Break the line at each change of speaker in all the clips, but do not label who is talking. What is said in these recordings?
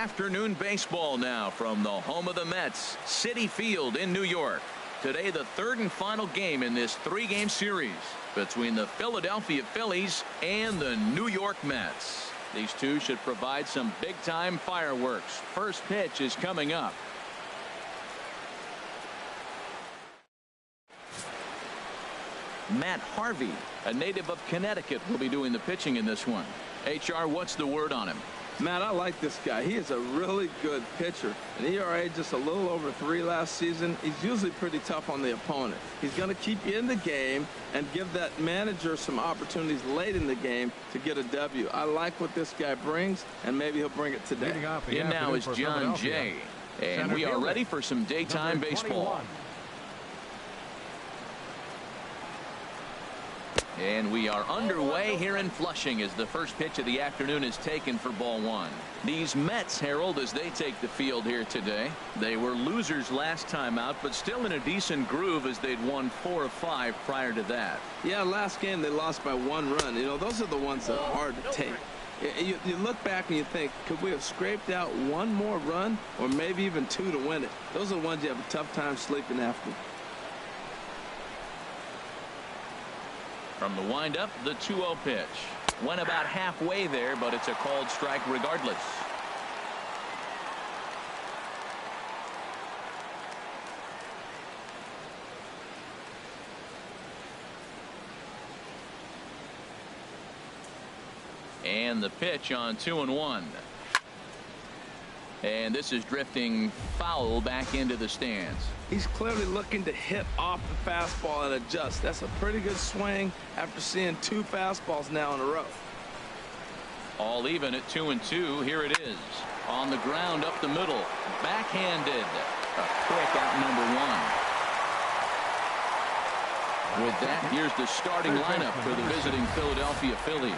afternoon baseball now from the home of the Mets, Citi Field in New York. Today, the third and final game in this three-game series between the Philadelphia Phillies and the New York Mets. These two should provide some big-time fireworks. First pitch is coming up. Matt Harvey, a native of Connecticut, will be doing the pitching in this one. HR, what's the word on him?
Matt, I like this guy. He is a really good pitcher. An ERA just a little over 3 last season. He's usually pretty tough on the opponent. He's going to keep you in the game and give that manager some opportunities late in the game to get a W. I like what this guy brings, and maybe he'll bring it today.
In now is John Jay, and we are ready for some daytime baseball. And we are underway here in Flushing as the first pitch of the afternoon is taken for ball one. These Mets, Harold, as they take the field here today. They were losers last time out, but still in a decent groove as they'd won 4 of 5 prior to that.
Yeah, last game they lost by 1 run. You know, those are the ones that are hard to take. You look back and you think, could we have scraped out 1 more run or maybe even 2 to win it? Those are the ones you have a tough time sleeping after.
From the windup, the 2-0 pitch. Went about halfway there, but it's a called strike regardless. And the pitch on 2-1. And this is drifting foul back into the stands.
He's clearly looking to hit off the fastball and adjust. That's a pretty good swing after seeing 2 fastballs now in a row.
All even at 2-2. Here it is. On the ground up the middle. Backhanded. A quick out number 1. With that, here's the starting lineup for the visiting Philadelphia Phillies.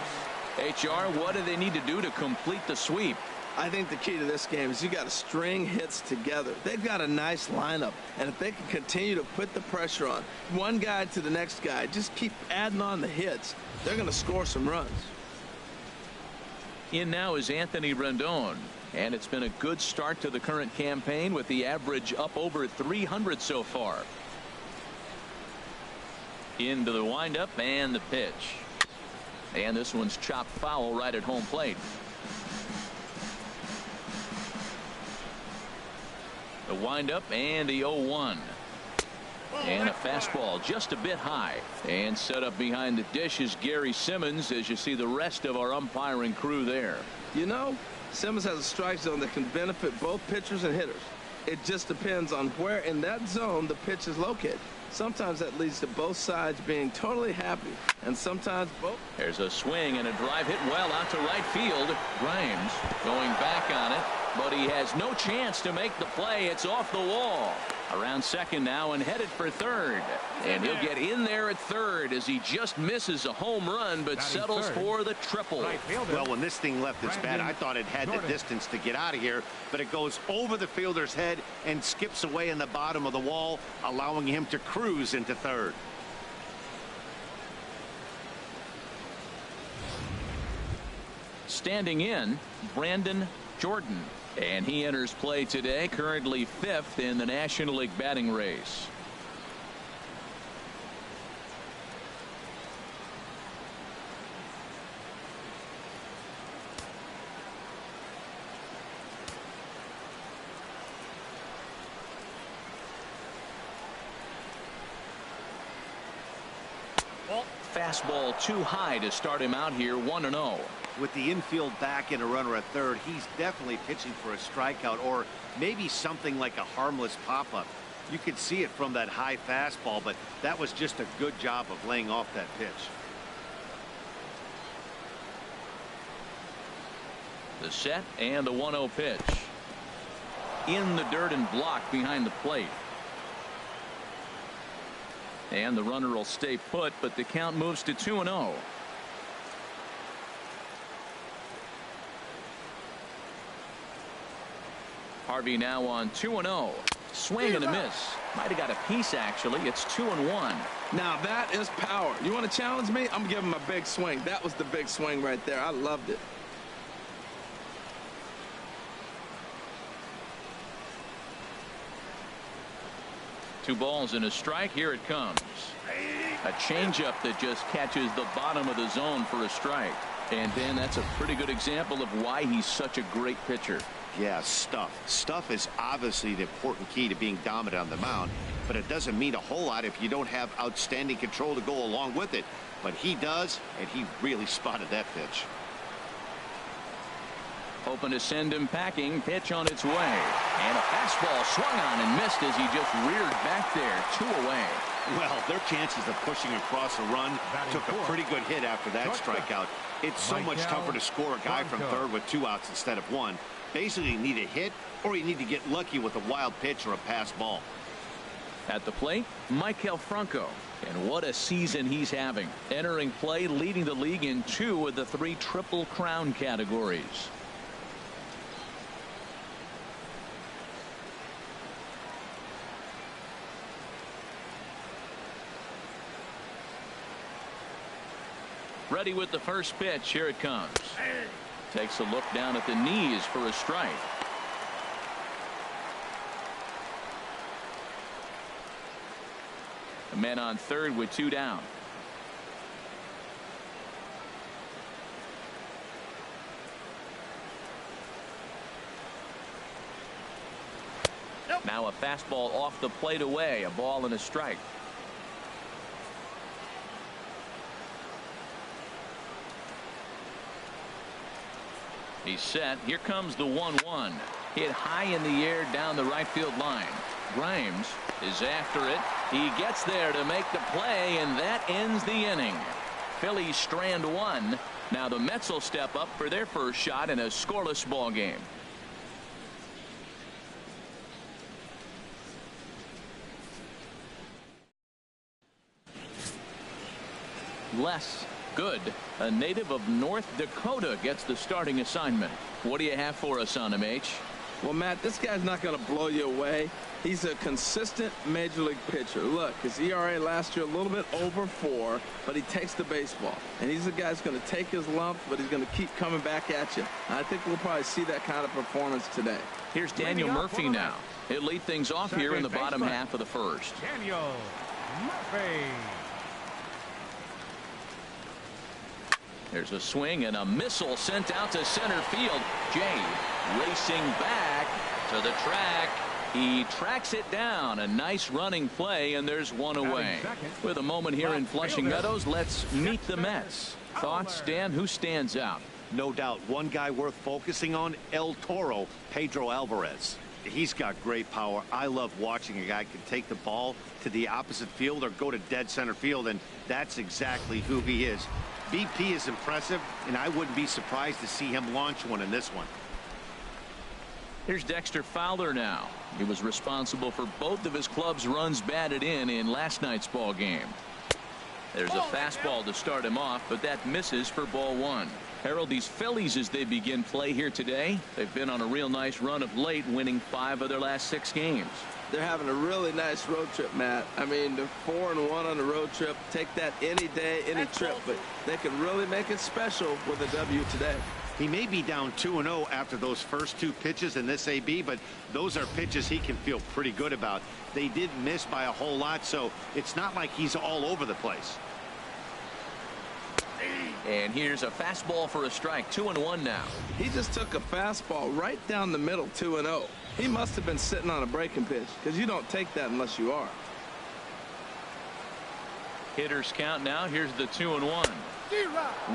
HR, what do they need to do to complete the sweep?
I think the key to this game is you got to string hits together. They've got a nice lineup, and if they can continue to put the pressure on one guy to the next guy, just keep adding on the hits, they're going to score some runs.
In now is Anthony Rendon, and it's been a good start to the current campaign with the average up over 300 so far. Into the windup and the pitch. And this one's chopped foul right at home plate. The windup and the 0-1. And a fastball just a bit high. And set up behind the dish is Gary Simmons as you see the rest of our umpiring crew there.
You know, Simmons has a strike zone that can benefit both pitchers and hitters. It just depends on where in that zone the pitch is located. Sometimes that leads to both sides being totally happy, and sometimes both.
There's a swing and a drive hit well out to right field. Grimes going back on it, but he has no chance to make the play. It's off the wall. Around second now and headed for third. And he'll get in there at third as he just misses a home run but settles for the triple.
Well, when this thing left its bat, I thought it had the distance to get out of here, but it goes over the fielder's head and skips away in the bottom of the wall, allowing him to cruise into third.
Standing in, Brandon Jordan. And he enters play today, currently 5th in the National League batting race. Fastball too high to start him out here, 1-0.
With the infield back and a runner at third, he's definitely pitching for a strikeout or maybe something like a harmless pop-up. You could see it from that high fastball, but that was just a good job of laying off that pitch.
The set and the 1-0 pitch. In the dirt and blocked behind the plate. And the runner will stay put, but the count moves to 2-0. Harvey now on 2-0. Swing and a miss. Might have got a piece, actually. It's 2-1.
Now that is power. You want to challenge me? I'm giving him a big swing. That was the big swing right there. I loved it.
2 balls and a strike. Here it comes. A changeup that just catches the bottom of the zone for a strike. And Ben, that's a pretty good example of why he's such a great pitcher.
Yeah, stuff. Stuff is obviously the important key to being dominant on the mound, but it doesn't mean a whole lot if you don't have outstanding control to go along with it. But he does, and he really spotted that pitch.
Hoping to send him packing. Pitch on its way. And a fastball swung on and missed as he just reared back there. 2 away.
Well, their chances of pushing across a run took a pretty good hit after that strikeout. It's so much tougher to score a guy from third with 2 outs instead of 1. Basically, you need a hit or you need to get lucky with a wild pitch or a pass ball.
At the plate, Maikel Franco. And what a season he's having. Entering play, leading the league in 2 of the 3 Triple Crown categories. Ready with the first pitch. Here it comes. Takes a look down at the knees for a strike. A man on third with 2 down. Now a fastball off the plate away. A ball and a strike. He's set. Here comes the 1-1. Hit high in the air down the right field line. Grimes is after it. He gets there to make the play, and that ends the inning. Phillies strand 1. Now the Mets will step up for their first shot in a scoreless ball game. Les Good, a native of North Dakota, gets the starting assignment. What do you have for us on him, H?
Well, Matt, this guy's not going to blow you away. He's a consistent major league pitcher. Look, his ERA last year a little bit over 4, but he takes the baseball. And he's a guy who's going to take his lumps, but he's going to keep coming back at you. I think we'll probably see that kind of performance today.
Here's Daniel Murphy now. He'll lead things off here in the bottom half of the first.
Daniel Murphy.
There's a swing and a missile sent out to center field. Jay racing back to the track. He tracks it down. A nice running play, and there's 1 away. With a moment here in Flushing Meadows, let's meet the Mets. Thoughts, Dan? Who stands out?
No doubt one guy worth focusing on, El Toro, Pedro Alvarez. He's got great power. I love watching a guy can take the ball to the opposite field or go to dead center field, and that's exactly who he is. BP is impressive, and I wouldn't be surprised to see him launch one in this one.
Here's Dexter Fowler now. He was responsible for both of his club's runs batted in last night's ball game. There's a fastball to start him off, but that misses for ball 1. Harold, these Phillies, as they begin play here today, they've been on a real nice run of late, winning 5 of their last 6 games.
They're having a really nice road trip, Matt. I mean, they're 4-1 on the road trip. Take that any day, any trip, but they can really make it special with a W today.
He may be down 2-0 after those first 2 pitches in this AB, but those are pitches he can feel pretty good about. They did miss by a whole lot, so it's not like he's all over the place.
And here's a fastball for a strike. 2-1 now.
He just took a fastball right down the middle, 2-0. He must have been sitting on a breaking pitch, because you don't take that unless you are.
Hitters count now. Here's the 2-1.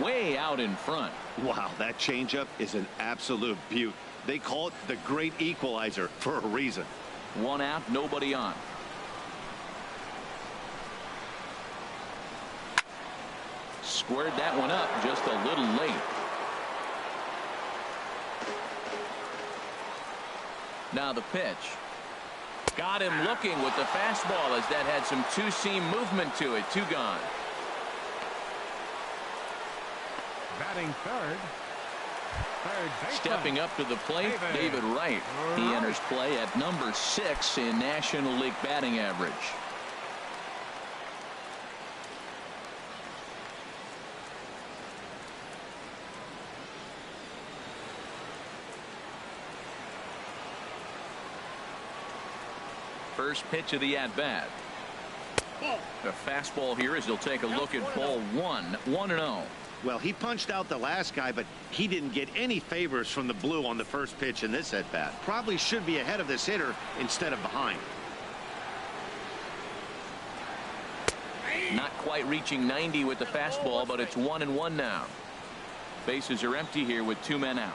Way out in front.
Wow, that changeup is an absolute beaut. They call it the great equalizer for a reason.
1 out, nobody on. Squared that one up just a little late. Now the pitch. Got him looking with the fastball as that had some 2-seam movement to it. 2 gone.
Batting third.
Stepping up to the plate, David Wright. He enters play at number 6 in National League batting average. First pitch of the at-bat. The fastball here as he'll take a look at ball one. 1-0.
Well, he punched out the last guy, but he didn't get any favors from the blue on the first pitch in this at-bat. Probably should be ahead of this hitter instead of behind.
Not quite reaching 90 with the fastball, but it's 1-1 now. Bases are empty here with 2 men out.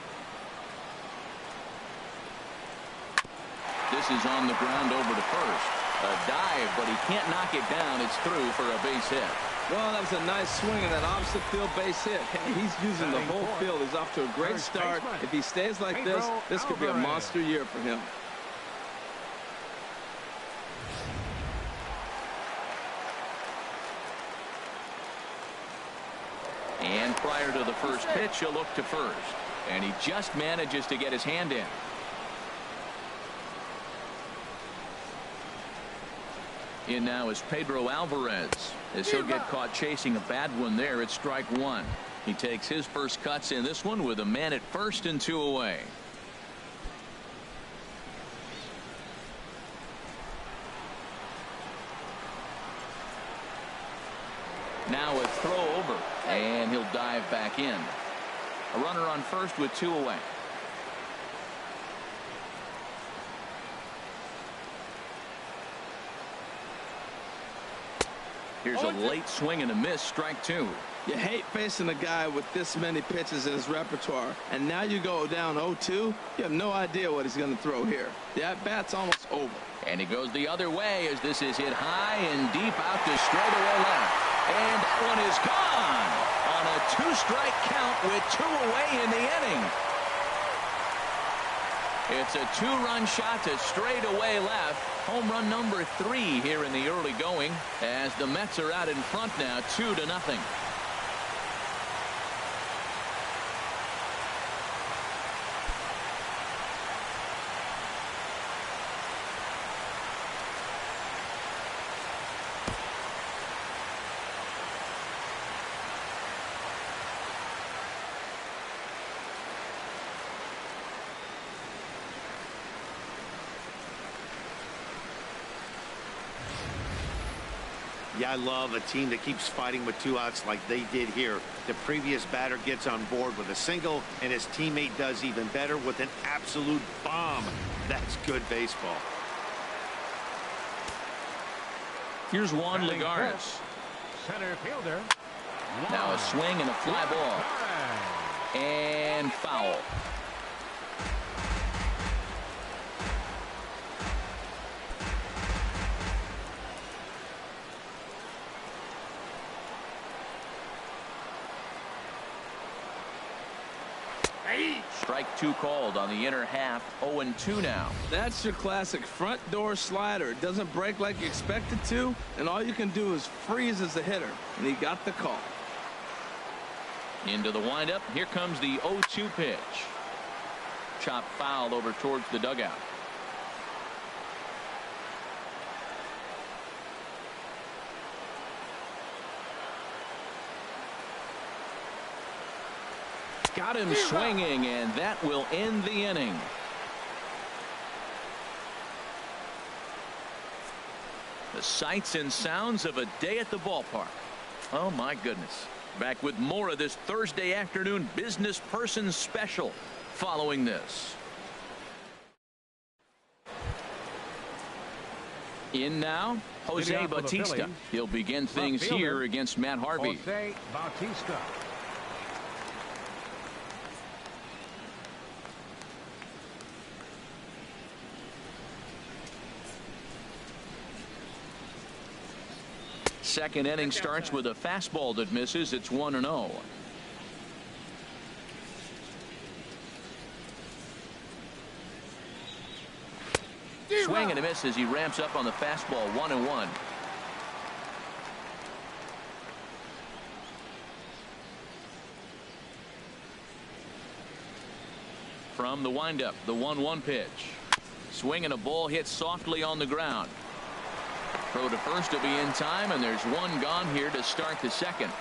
This is on the ground over to first. A dive, but he can't knock it down. It's through for a base hit.
Well, that was a nice swing in that opposite field base hit. Hey, he's using the whole field. He's off to a great start. If he stays like this could be a monster year for him.
And prior to the first pitch, he'll look to first. And he just manages to get his hand in. In now is Pedro Alvarez, as he'll get caught chasing a bad one there at strike 1. He takes his first cuts in this one with a man at first and 2 away. Now a throw over, and he'll dive back in. A runner on first with 2 away. Here's a late swing and a miss, strike 2.
You hate facing a guy with this many pitches in his repertoire, and now you go down 0-2. You have no idea what he's going to throw here. The at-bat's almost over.
And he goes the other way as this is hit high and deep out to straightaway left. And that one is gone on a 2-strike count with 2 away in the inning. It's a 2-run shot to straightaway left. Home run number 3 here in the early going as the Mets are out in front now 2-0.
Yeah, I love a team that keeps fighting with 2 outs like they did here. The previous batter gets on board with a single, and his teammate does even better with an absolute bomb. That's good baseball.
Here's Juan Lagares.
Center fielder.
Now a swing and a fly ball. And foul. Strike 2 called on the inner half. 0-2 now.
That's your classic front door slider. It doesn't break like you expect it to, and all you can do is freeze as a hitter, and he got the call.
Into the windup. Here comes the 0-2 pitch. Chop foul over towards the dugout. Got him swinging, and that will end the inning. The sights and sounds of a day at the ballpark. Oh my goodness. Back with more of this Thursday afternoon business person special following this. In now, Jose Bautista. He'll begin things here against Matt Harvey.
Jose Bautista.
Second inning starts with a fastball that misses. It's 1-0. Swing and a miss as he ramps up on the fastball. 1-1. From the windup, the 1-1 pitch. Swing and a ball hit softly on the ground. Throw to first to be in time, and there's one gone here to start the second.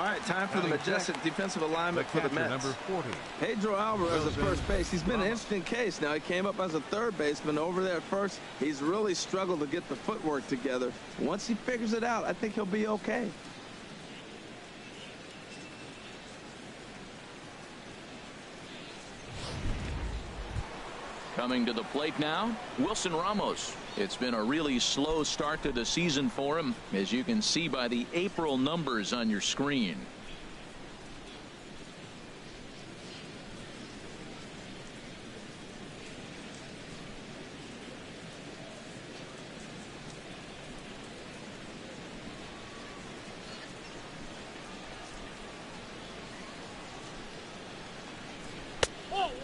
All right, time for the majestic defensive alignment for the Mets.
Number 40.
Pedro Alvarez at first base. He's been an interesting case. Now, he came up as a third baseman over there at first. He's really struggled to get the footwork together. Once he figures it out, I think he'll be okay.
Coming to the plate now, Wilson Ramos. It's been a really slow start to the season for him, as you can see by the April numbers on your screen.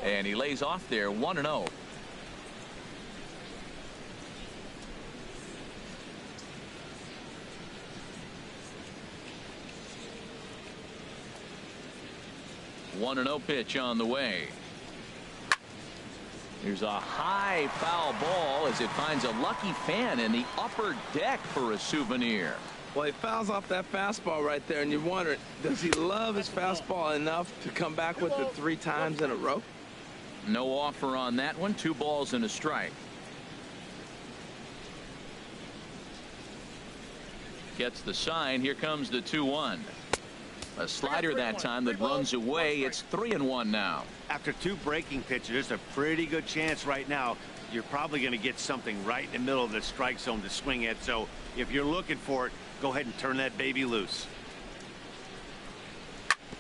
And he lays off there 1-0. One and 0 pitch on the way. Here's a high foul ball as it finds a lucky fan in the upper deck for a souvenir.
Well, he fouls off that fastball right there, and you wonder, does he love his fastball enough to come back with it 3 times in a row?
No offer on that one. 2 balls and a strike. Gets the sign. Here comes the 2-1. A slider that time that runs away. It's 3-1 now.
After 2 breaking pitches, there's a pretty good chance right now you're probably going to get something right in the middle of the strike zone to swing at. So if you're looking for it, go ahead and turn that baby loose.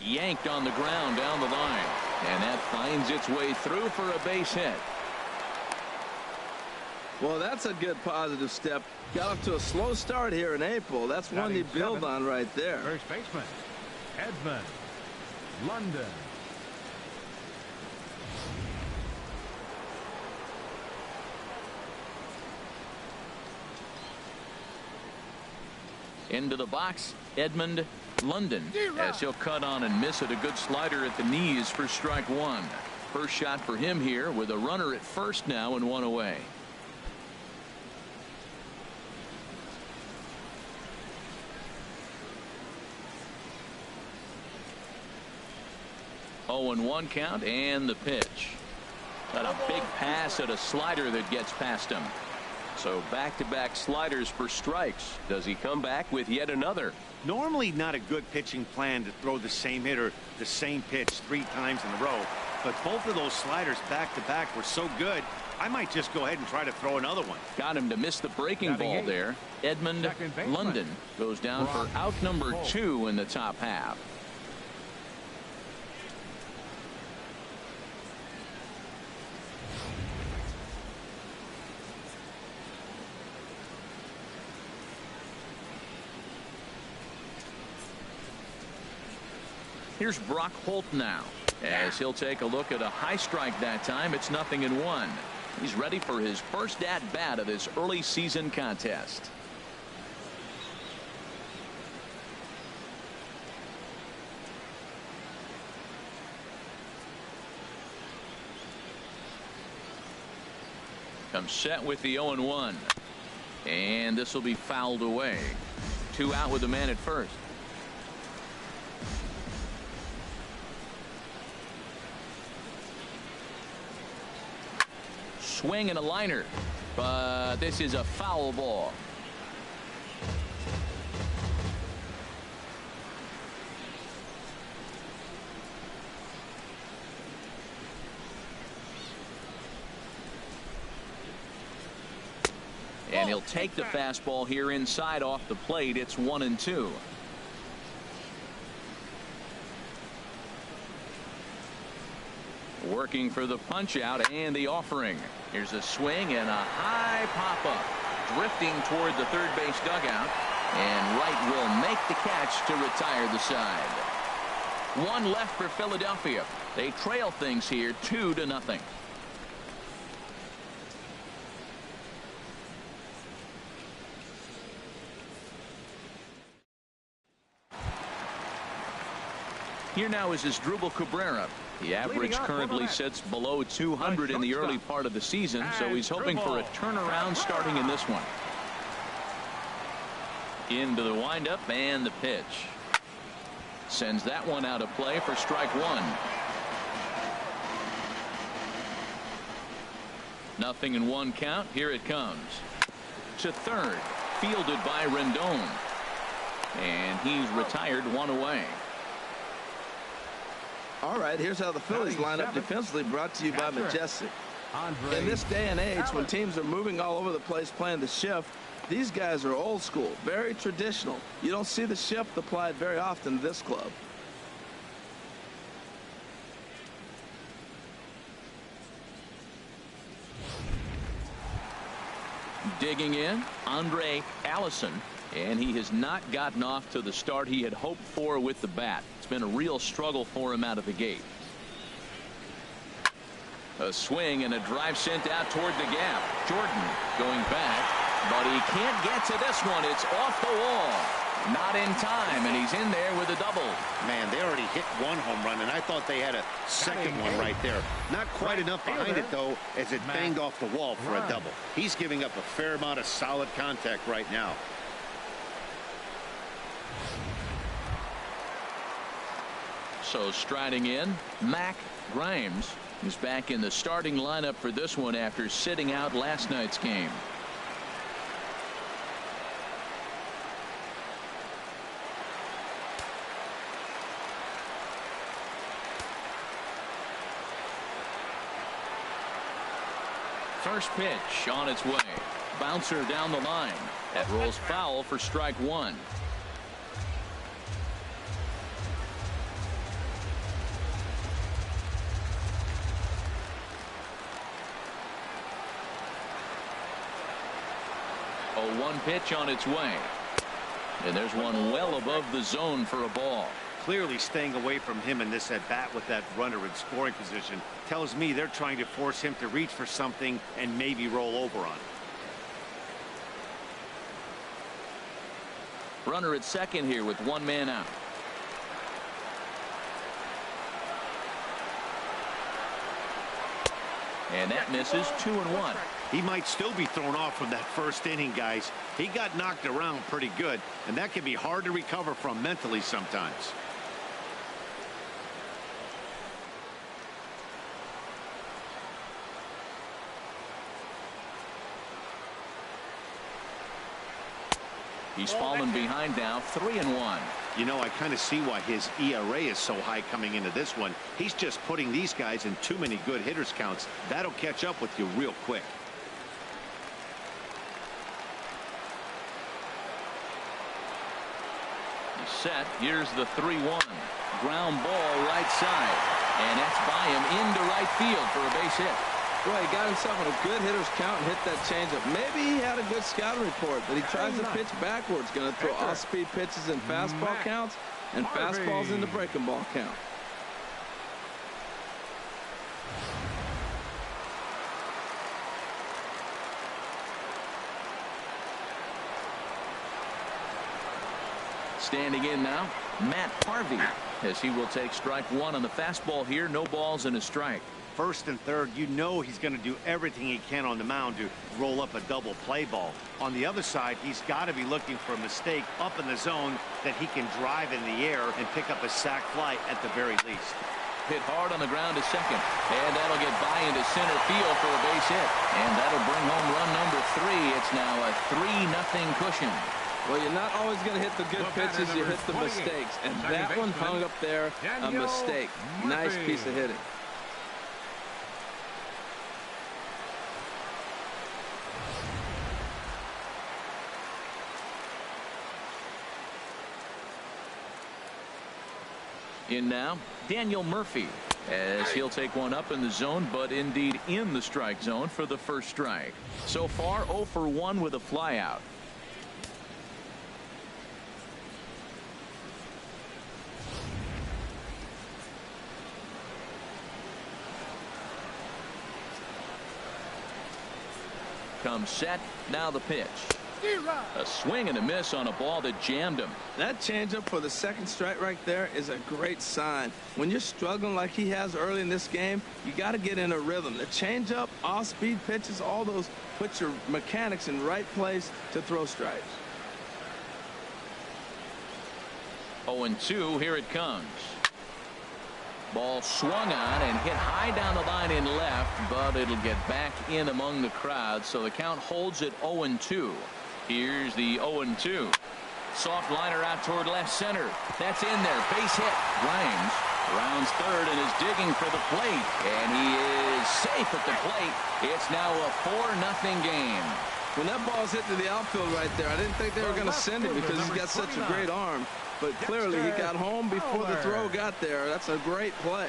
Yanked on the ground down the line, and that finds its way through for a base hit.
Well, that's a good positive step. Got off to a slow start here in April. That's one you build on right there.
First baseman, Edmund London.
Into the box, Edmund London, as he'll cut on and miss it. A good slider at the knees for strike 1. First shot for him here with a runner at first now and 1 away. Oh, and 1 count, and the pitch. Got a big pass at a slider that gets past him. So back-to-back sliders for strikes. Does he come back with yet another?
Normally not a good pitching plan to throw the same hitter the same pitch 3 times in a row, but both of those sliders back-to-back were so good, I might just go ahead and try to throw another one.
Got him to miss the breaking ball there. Edmund London goes down for out number 2 in the top half. Here's Brock Holt now, as he'll take a look at a high strike that time. It's 0-1. He's ready for his first at-bat of this early season contest. Comes set with the 0-1. And this will be fouled away. 2 out with the man at first. Swing and a liner, but this is a foul ball. And he'll take the fastball here inside off the plate. It's 1-2. Working for the punch out and the offering. Here's a swing and a high pop up, drifting toward the third base dugout, and Wright will make the catch to retire the side. 1 left for Philadelphia. They trail things here 2-0. Here now is Asdrubal Cabrera. The average currently sits below 200 in the early part of the season, so he's hoping for a turnaround starting in this one. Into the windup and the pitch. Sends that one out of play for strike one. Nothing in one count. Here it comes. To third. Fielded by Rendon. And he's retired, one away.
All right, here's how the Phillies line up defensively, brought to you by Majestic. In this day and age, when teams are moving all over the place playing the shift, these guys are old school, very traditional. You don't see the shift applied very often in this club.
Digging in, Andre Allison, and he has not gotten off to the start he had hoped for with the bat. It's been a real struggle for him out of the gate. A swing and a drive sent out toward the gap. Jordan going back, but he can't get to this one. It's off the wall. Not in time, and he's in there with a double.
Man, they already hit one home run, and I thought they had a second one right there. Not quite enough behind it, though, as it banged off the wall for a double. He's giving up a fair amount of solid contact right now.
So striding in, Mac Grimes. He's back in the starting lineup for this one after sitting out last night's game. First pitch on its way. Bouncer down the line. That rolls foul for strike one. Oh, one pitch on its way. And there's one well above the zone for a ball.
Clearly staying away from him in this at bat with that runner in scoring position tells me they're trying to force him to reach for something and maybe roll over on it.
Runner at second here with one man out. And that misses. 2-1.
He might still be thrown off from that first inning, guys. He got knocked around pretty good, and that can be hard to recover from mentally sometimes.
He's fallen behind now, 3-1.
You know, I kind of see why his ERA is so high coming into this one. He's just putting these guys in too many good hitters counts. That'll catch up with you real quick.
He's set. Here's the 3-1. Ground ball right side. And that's by him into right field for a base hit.
Well, he got himself in a good hitter's count and hit that changeup. Maybe he had a good scouting report, but he tries to pitch backwards. Going to throw off-speed pitches in fastball counts and fastballs into breaking ball count.
Standing in now, Matt Harvey, as he will take strike one on the fastball here. No balls and a strike.
First and third, you know he's going to do everything he can on the mound to roll up a double play ball. On the other side, he's got to be looking for a mistake up in the zone that he can drive in the air and pick up a sac fly at the very least.
Hit hard on the ground to second, and that'll get by into center field for a base hit. And that'll bring home run number 3. It's now a 3-0 cushion.
Well, you're not always going to hit the good pitches. You hit the mistakes. And that one hung up there, a mistake. Nice piece of hitting.
In now, Daniel Murphy, as he'll take one up in the zone, but indeed in the strike zone for the first strike. So far, 0 for 1 with a flyout. Comes set. Now the pitch. A swing and a miss on a ball that jammed him.
That changeup for the second strike right there is a great sign. When you're struggling like he has early in this game, you got to get in a rhythm. The changeup, off-speed pitches, all those put your mechanics in right place to throw strikes.
0-2. Here it comes. Ball swung on and hit high down the line in left, but it'll get back in among the crowd, so the count holds at 0-2. Here's the 0-2. Soft liner out toward left center. That's in there. Base hit. Grimes rounds third and is digging for the plate, and he is safe at the plate. It's now a 4-0 game.
When that ball's hit to the outfield right there, I didn't think they were going to send it because he's got such a great arm. But clearly he got home before the throw got there. That's a great play.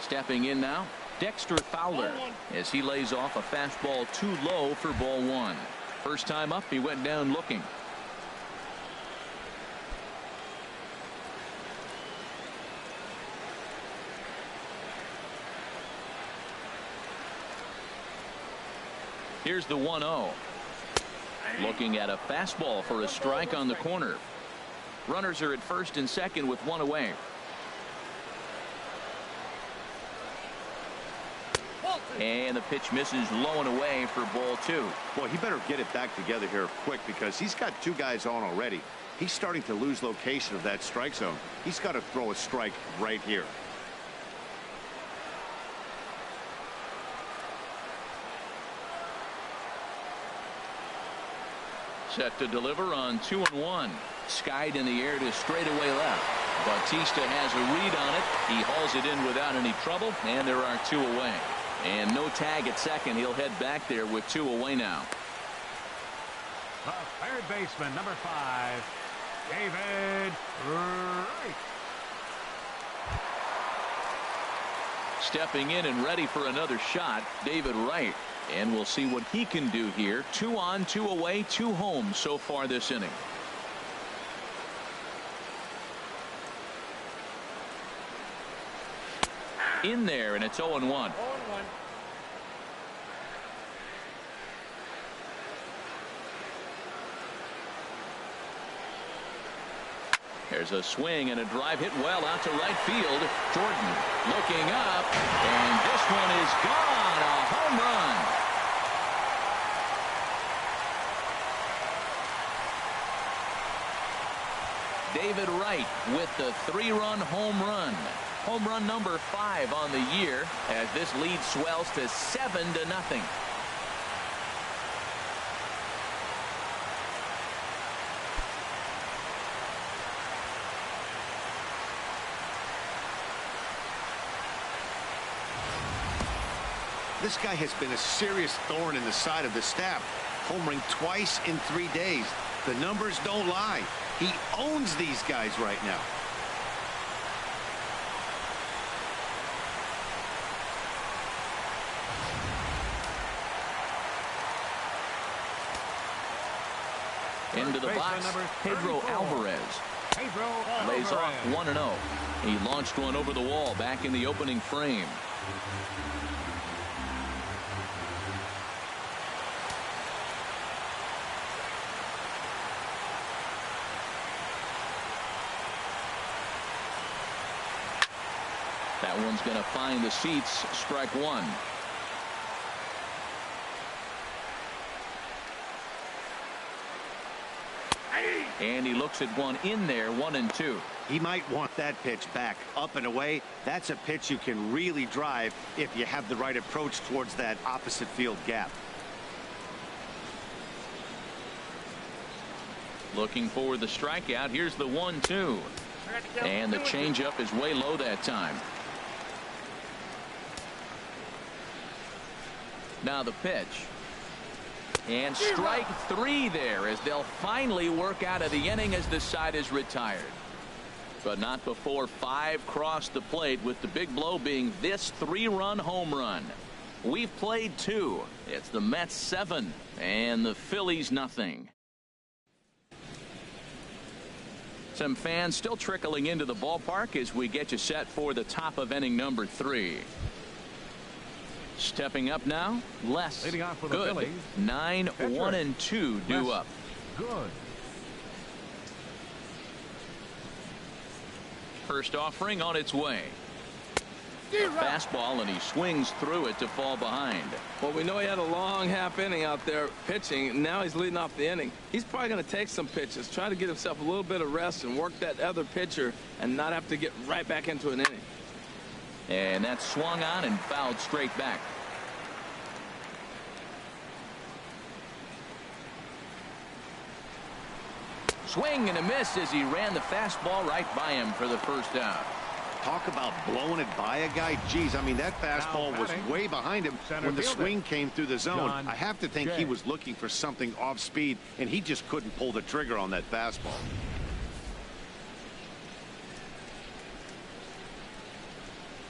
Stepping in now, Dexter Fowler, as he lays off a fastball too low for ball one. First time up, he went down looking. Here's the 1-0. Looking at a fastball for a strike on the corner. Runners are at first and second with one away. And the pitch misses low and away for ball two.
Boy, he better get it back together here quick because he's got two guys on already. He's starting to lose location of that strike zone. He's got to throw a strike right here.
Set to deliver on 2-1. Skied in the air to straightaway left. Bautista has a read on it. He hauls it in without any trouble, and there are two away. And no tag at second. He'll head back there with two away now.
The third baseman, number 5, David Wright.
Stepping in and ready for another shot, David Wright. And we'll see what he can do here. 2 on, 2 away, 2 home so far this inning. In there, and it's 0-1. There's a swing and a drive hit well out to right field. Jordan looking up, and this one is gone. A home run. David Wright with the 3-run home run. Home run number 5 on the year as this lead swells to 7-0.
This guy has been a serious thorn in the side of the staff, homering twice in 3 days. The numbers don't lie. He owns these guys right now.
Into the box, Pedro Alvarez. Lays off 1-0. He launched one over the wall back in the opening frame. That one's going to find the seats. Strike one. And he looks at one in there, 1-2.
He might want that pitch back up and away. That's a pitch you can really drive if you have the right approach towards that opposite field gap.
Looking for the strikeout. Here's the 1-2. And the changeup is way low that time. Now the pitch. And strike 3 there as they'll finally work out of the inning as the side is retired. But not before 5 crossed the plate, with the big blow being this 3-run home run. We've played 2. It's the Mets 7 and the Phillies nothing. Some fans still trickling into the ballpark as we get you set for the top of inning number 3. Stepping up now, Les.
Leading off for the
Good.
Phillies.
9-1-2 due up.
Good.
First offering on its way. A fastball, and he swings through it to fall behind.
Well, we know he had a long half inning out there pitching. Now he's leading off the inning. He's probably going to take some pitches, try to get himself a little bit of rest and work that other pitcher and not have to get right back into an inning.
And that's swung on and fouled straight back. Swing and a miss as he ran the fastball right by him for the first out.
Talk about blowing it by a guy. Geez, I mean, that fastball was way behind him when the swing came through the zone. I have to think he was looking for something off speed, and he just couldn't pull the trigger on that fastball.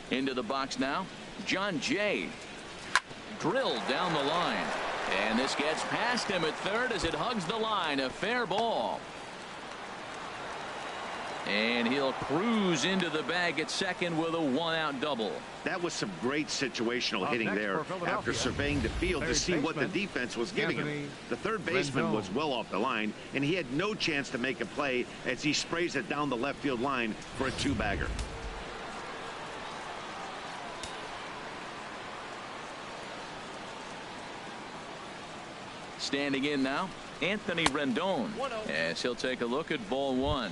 Into the box now, John Jay. Drilled down the line. And this gets past him at third as it hugs the line. A fair ball. And he'll cruise into the bag at second with a one-out double.
That was some great situational hitting there after surveying the field to see what the defense was giving him. The third baseman was well off the line, and he had no chance to make a play as he sprays it down the left field line for a two-bagger.
Standing in now, Anthony Rendon, as he'll take a look at ball one.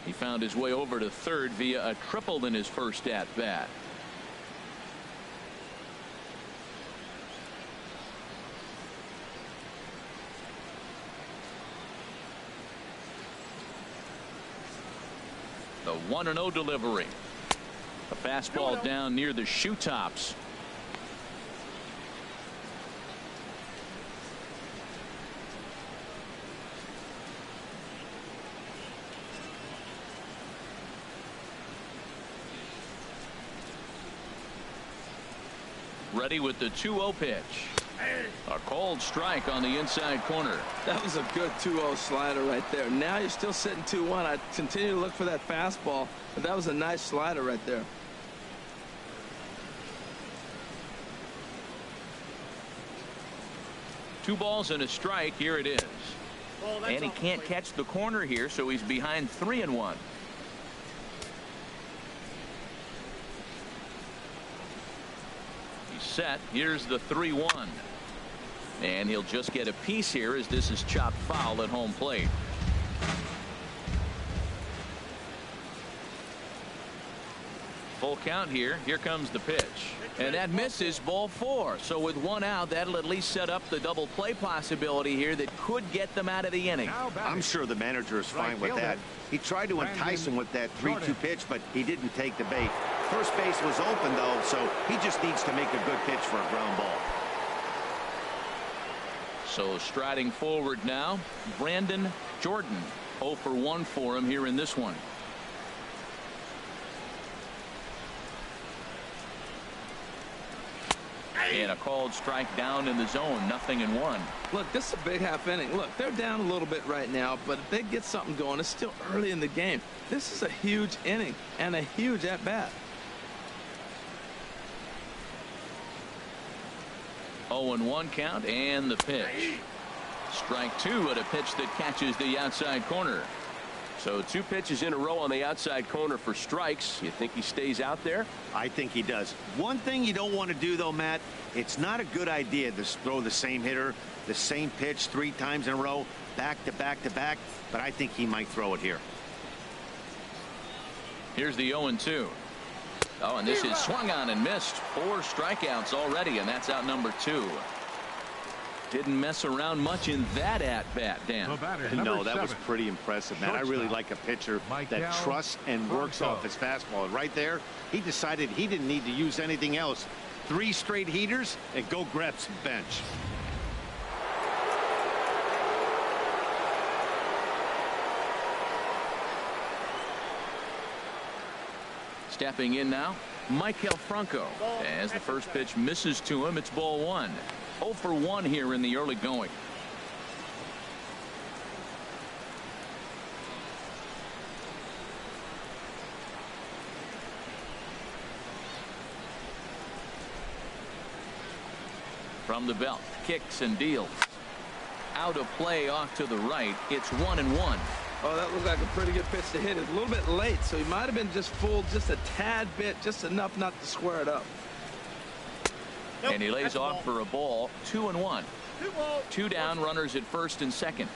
He found his way over to third via a triple in his first at bat. The 1-0 delivery. A fastball down near the shoe tops. Ready with the 2-0 pitch. A cold strike on the inside corner.
That was a good 2-0 slider right there. Now you're still sitting 2-1. I'd continue to look for that fastball, but that was a nice slider right there.
Two balls and a strike. Here it is. And he can't catch the corner here, so he's behind 3-1. Set. Here's the 3-1. And he'll just get a piece here as this is chopped foul at home plate. Full count here. Here comes the pitch. And that misses, ball 4. So with one out, that'll at least set up the double play possibility here that could get them out of the inning.
I'm sure the manager is fine with that. He tried to entice him with that 3-2 pitch, but he didn't take the bait. First base was open, though, so he just needs to make a good pitch for a ground ball.
So striding forward now, Brandon Jordan. 0 for 1 for him here in this one. And a called strike down in the zone. 0-1.
Look, this is a big half inning. Look, they're down a little bit right now, but if they get something going, it's still early in the game. This is a huge inning and a huge at bat.
0-1 count and the pitch. Strike 2 at a pitch that catches the outside corner.
So 2 pitches in a row on the outside corner for strikes. You think he stays out there?
I think he does. One thing you don't want to do, though, Matt, it's not a good idea to throw the same hitter, the same pitch 3 times in a row, back to back to back, but I think he might throw it here.
Here's the 0-2. Oh, and this is swung on and missed. 4 strikeouts already, and that's out number 2. Didn't mess around much in that at-bat, Dan.
No, that was pretty impressive, man. I really like a pitcher that trusts and works off his fastball. And right there, he decided he didn't need to use anything else. 3 straight heaters and go grab some bench.
Stepping in now, Maikel Franco. As the first pitch misses to him, it's ball 1. 0 for 1 here in the early going. From the belt, kicks and deals. Out of play off to the right. It's 1-1.
Oh, that looked like a pretty good pitch to hit. It's a little bit late, so he might have been just fooled just a tad bit, just enough not to square it up.
Nope, and he lays off for a ball. 2-1. Two down, runners at first and second.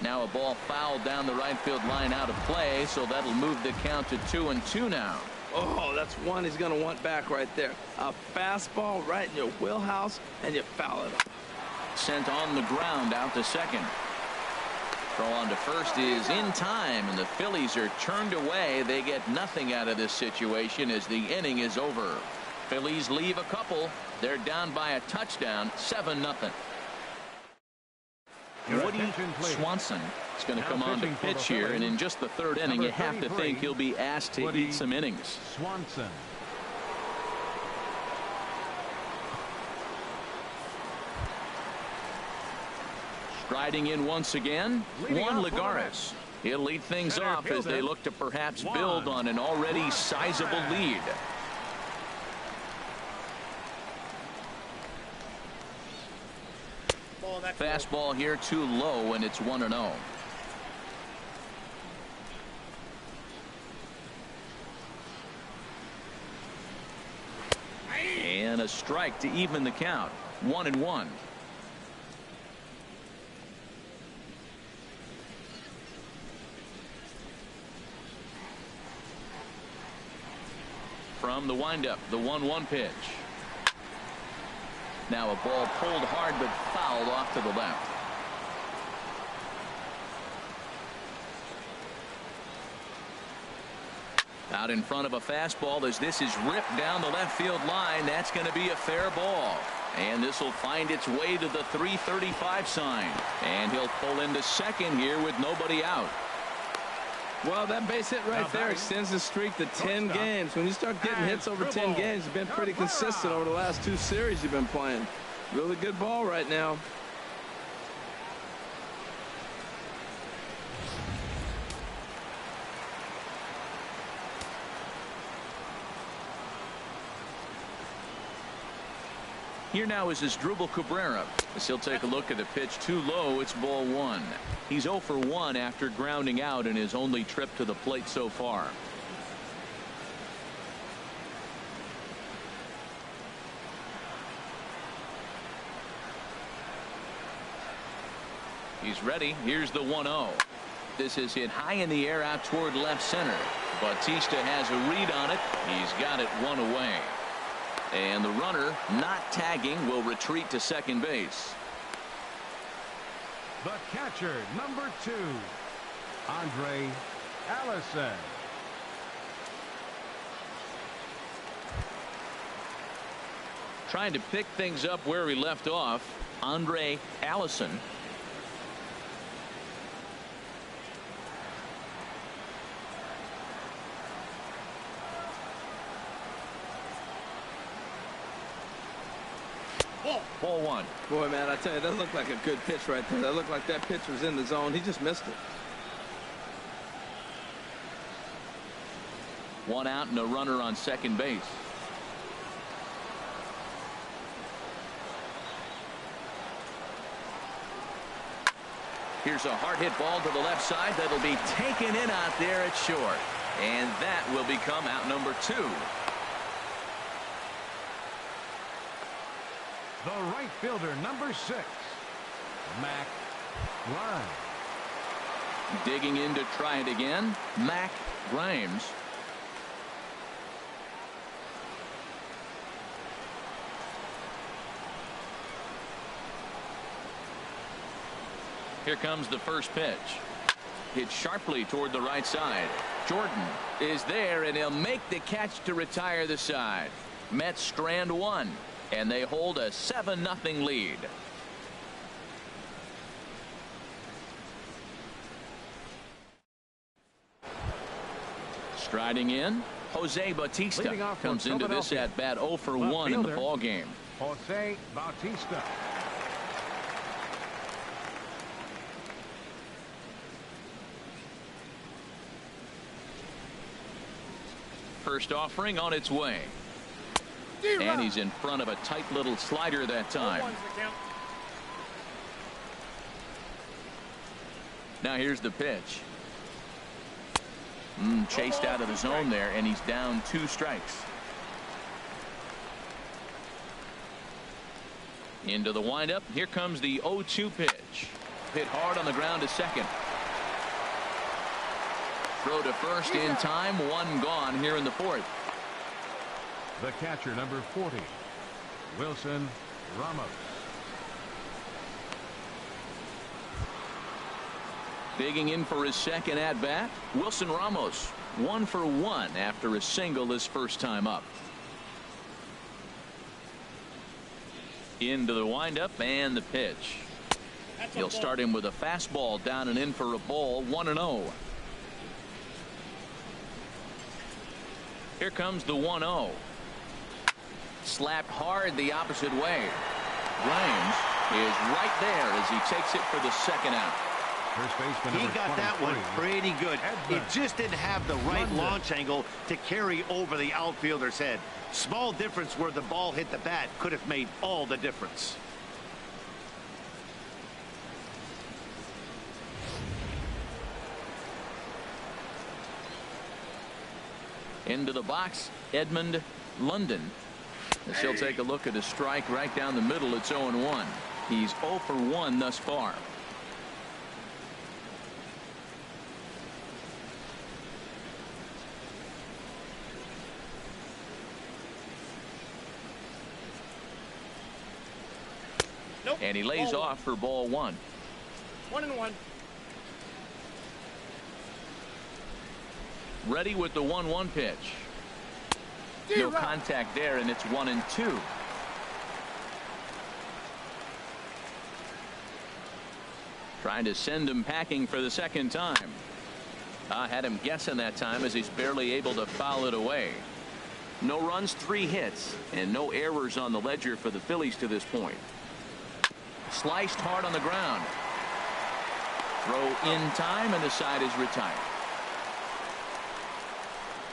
Now a ball fouled down the right field line, out of play, so that'll move the count to 2-2 now.
Oh, that's one he's going to want back right there. A fastball right in your wheelhouse, and you foul it up.
Sent on the ground out to second. Throw on to first is in time, and the Phillies are turned away. They get nothing out of this situation as the inning is over. Phillies leave a couple. They're down by a touchdown, 7-0. Woody Swanson is going to come on to pitch here, and in just the third inning, you have to think he'll be asked to eat some innings.
Swanson.
Striding in once again, Juan Lagares. He'll lead things off as they look to perhaps build on an already sizable lead. Fastball here too low, and it's 1-0. And a strike to even the count. 1-1. From the windup, the 1-1 pitch. Now a ball pulled hard but fouled off to the left. Out in front of a fastball as this is ripped down the left field line. That's going to be a fair ball. And this will find its way to the 335 sign. And he'll pull into second here with nobody out.
Well, that base hit right there extends the streak to 10 games. When you start getting hits over 10 games, you've been pretty consistent over the last 2 series you've been playing. Really good ball right now.
Here now is Asdrubal Cabrera. As he'll take a look at the pitch too low, it's ball 1. He's 0 for 1 after grounding out in his only trip to the plate so far. He's ready. Here's the 1-0. This is hit high in the air out toward left center. Bautista has a read on it. He's got it 1 away. And the runner, not tagging, will retreat to second base.
The catcher, number 2, Andre Allison.
Trying to pick things up where he left off, Andre Allison. Ball 1.
Boy, man, I tell you, that looked like a good pitch right there. That looked like that pitch was in the zone. He just missed it.
1 out and a runner on second base. Here's a hard hit ball to the left side that'll be taken in out there at short. And that will become out number 2.
The right fielder, number 6, Mac Grimes.
Digging in to try it again, Mac Grimes. Here comes the first pitch. Hit sharply toward the right side. Jordan is there, and he'll make the catch to retire the side. Mets strand 1. And they hold a 7-0 lead. Striding in, Jose Bautista comes into this at bat 0 for 1 in the ball game.
Jose Bautista.
First offering on its way. And he's in front of a tight little slider that time. Now here's the pitch. Chased out of the zone there, and he's down 2 strikes. Into the windup. Here comes the 0-2 pitch. Hit hard on the ground to second. Throw to first in time. 1 gone here in the 4th.
The catcher, number 40, Wilson Ramos.
Digging in for his second at-bat, Wilson Ramos. 1 for 1 after a single his first time up. Into the windup and the pitch. He'll start him with a fastball down and in for a ball. 1-0. Here comes the 1-0. Slapped hard the opposite way. Grimes is right there as he takes it for the second out.
First baseman,
he got that one pretty good. It just didn't have the right launch angle to carry over the outfielder's head. Small difference where the ball hit the bat could have made all the difference.
Into the box, Edmund London. As he'll take a look at a strike right down the middle. It's 0-1. He's 0 for 1 thus far.
Nope.
And he lays
ball
off for ball 1.
1-1.
Ready with the 1-1 pitch. No contact there, and it's 1-2. Trying to send him packing for the second time. Had him guessing that time as he's barely able to foul it away. No runs, 3 hits, and no errors on the ledger for the Phillies to this point. Sliced hard on the ground. Throw in time, and the side is retired.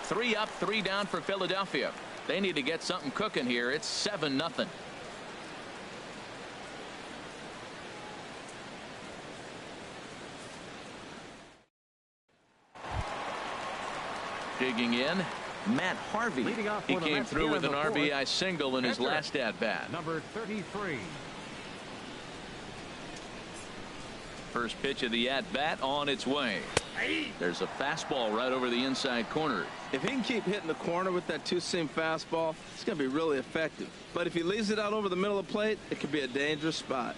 3 up, 3 down for Philadelphia. They need to get something cooking here. It's 7-0. Digging in, Matt Harvey. He came through with an RBI single in his last at-bat.
Number 33.
First pitch of the at-bat on its way. There's a fastball right over the inside corner.
If he can keep hitting the corner with that 2-seam fastball, it's going to be really effective. But if he leaves it out over the middle of the plate, it could be a dangerous spot.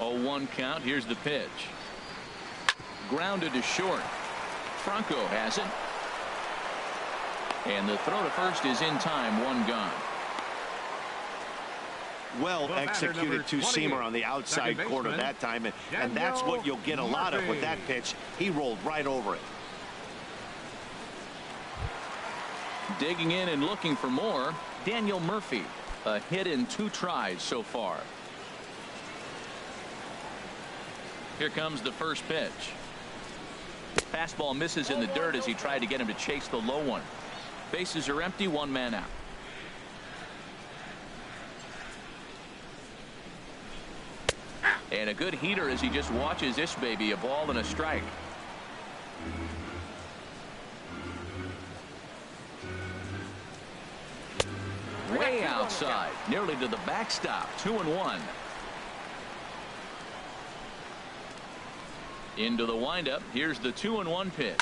Oh, 1 count. Here's the pitch. Grounded to short. Franco has it. And the throw to first is in time. 1 gone.
Well executed 2-seamer on the outside corner that time, and that's what you'll get a lot of with that pitch. He rolled right over it.
Digging in and looking for more, Daniel Murphy. A hit in 2 tries so far. Here comes the first pitch. Fastball misses in the dirt as he tried to get him to chase the low one. Bases are empty, 1 man out. And a good heater as he just watches this baby, a ball and a strike. Way outside, nearly to the backstop. 2-1. Into the windup. Here's the 2-1 pitch.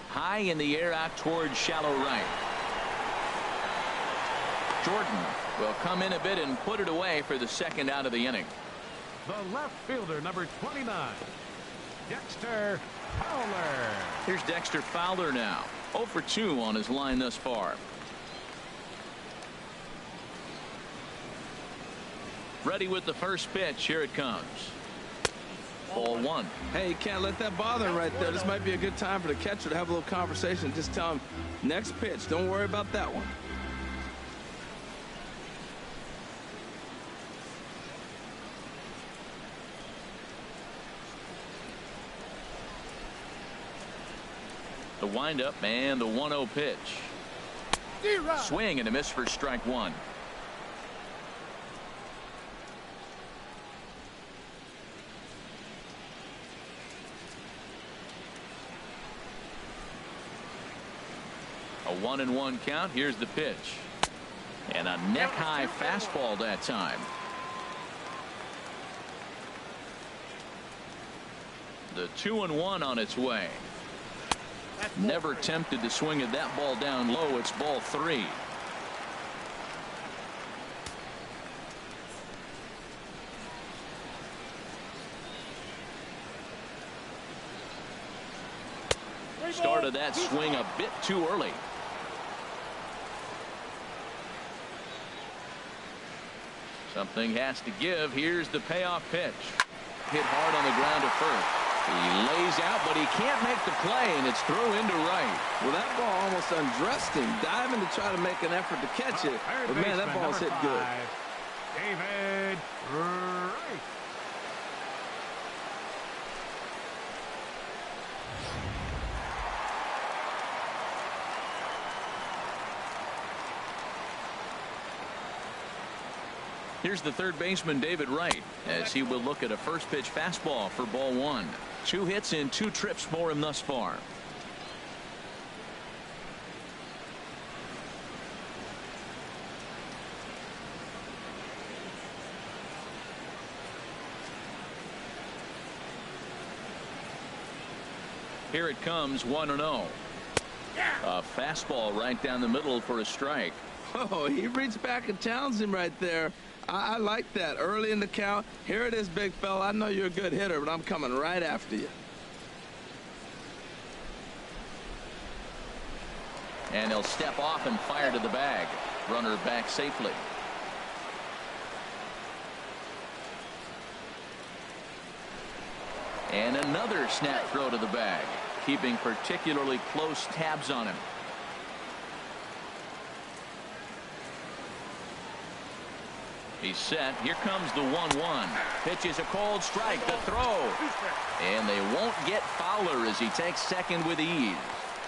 High in the air out towards shallow right. Jordan will come in a bit and put it away for the second out of the inning.
The left fielder, number 29, Dexter Fowler.
Here's Dexter Fowler now. 0 for 2 on his line thus far. Ready with the first pitch. Here it comes. Ball 1.
Hey, you can't let that bother him right there. This might be a good time for the catcher to have a little conversation. Just tell him, next pitch. Don't worry about that one.
The windup and the 1-0 pitch. Swing and a miss for strike one. A 1-1 count. Here's the pitch. And a neck high fastball that time. The 2-1 on its way. Never tempted to swing at that ball down low. It's ball 3. Started that swing a bit too early. Something has to give. Here's the payoff pitch. Hit hard on the ground to first. He lays out, but he can't make the play, and it's thrown into right.
Well, that ball almost undressed him, diving to try to make an effort to catch it. But, man, that ball's hit good.
David Wright.
Here's the third baseman, David Wright, as he will look at a first pitch fastball for ball 1. 2 hits in 2 trips for him thus far. Here it comes, 1-0. A fastball right down the middle for a strike.
Oh, he reached back and challenged him right there. I like that early in the count. Here it is, big fella. I know you're a good hitter, but I'm coming right after you.
And he'll step off and fire to the bag. Runner back safely. And another snap throw to the bag, keeping particularly close tabs on him. He's set. Here comes the 1-1. Pitch is a cold strike. The throw. And they won't get Fowler as he takes second with ease.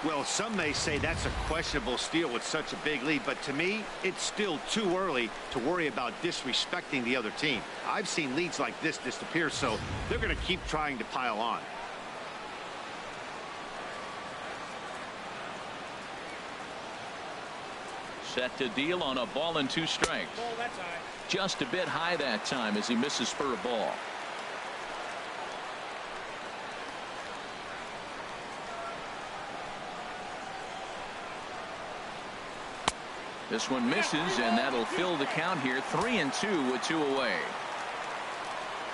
Well, some may say that's a questionable steal with such a big lead, but to me, it's still too early to worry about disrespecting the other team. I've seen leads like this disappear, so they're going to keep trying to pile on.
Set to deal on a ball and 2 strikes. Just a bit high that time as he misses for a ball. This one misses, and that'll fill the count here. 3-2 with 2 away.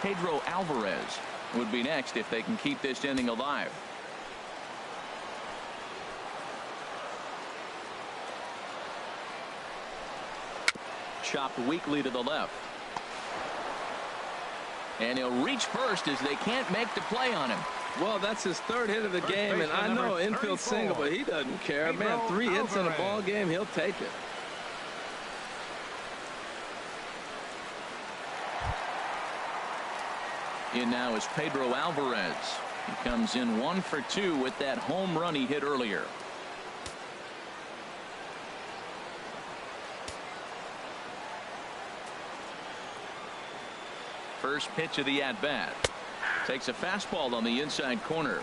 Pedro Alvarez would be next if they can keep this inning alive. Chopped weakly to the left. And he'll reach first as they can't make the play on him.
Well, that's his 3rd hit of the game, and I know infield single, but he doesn't care. Man, 3 hits in a ball game, he'll take it.
In now is Pedro Alvarez. He comes in 1 for 2 with that home run he hit earlier. First pitch of the at-bat. Takes a fastball on the inside corner.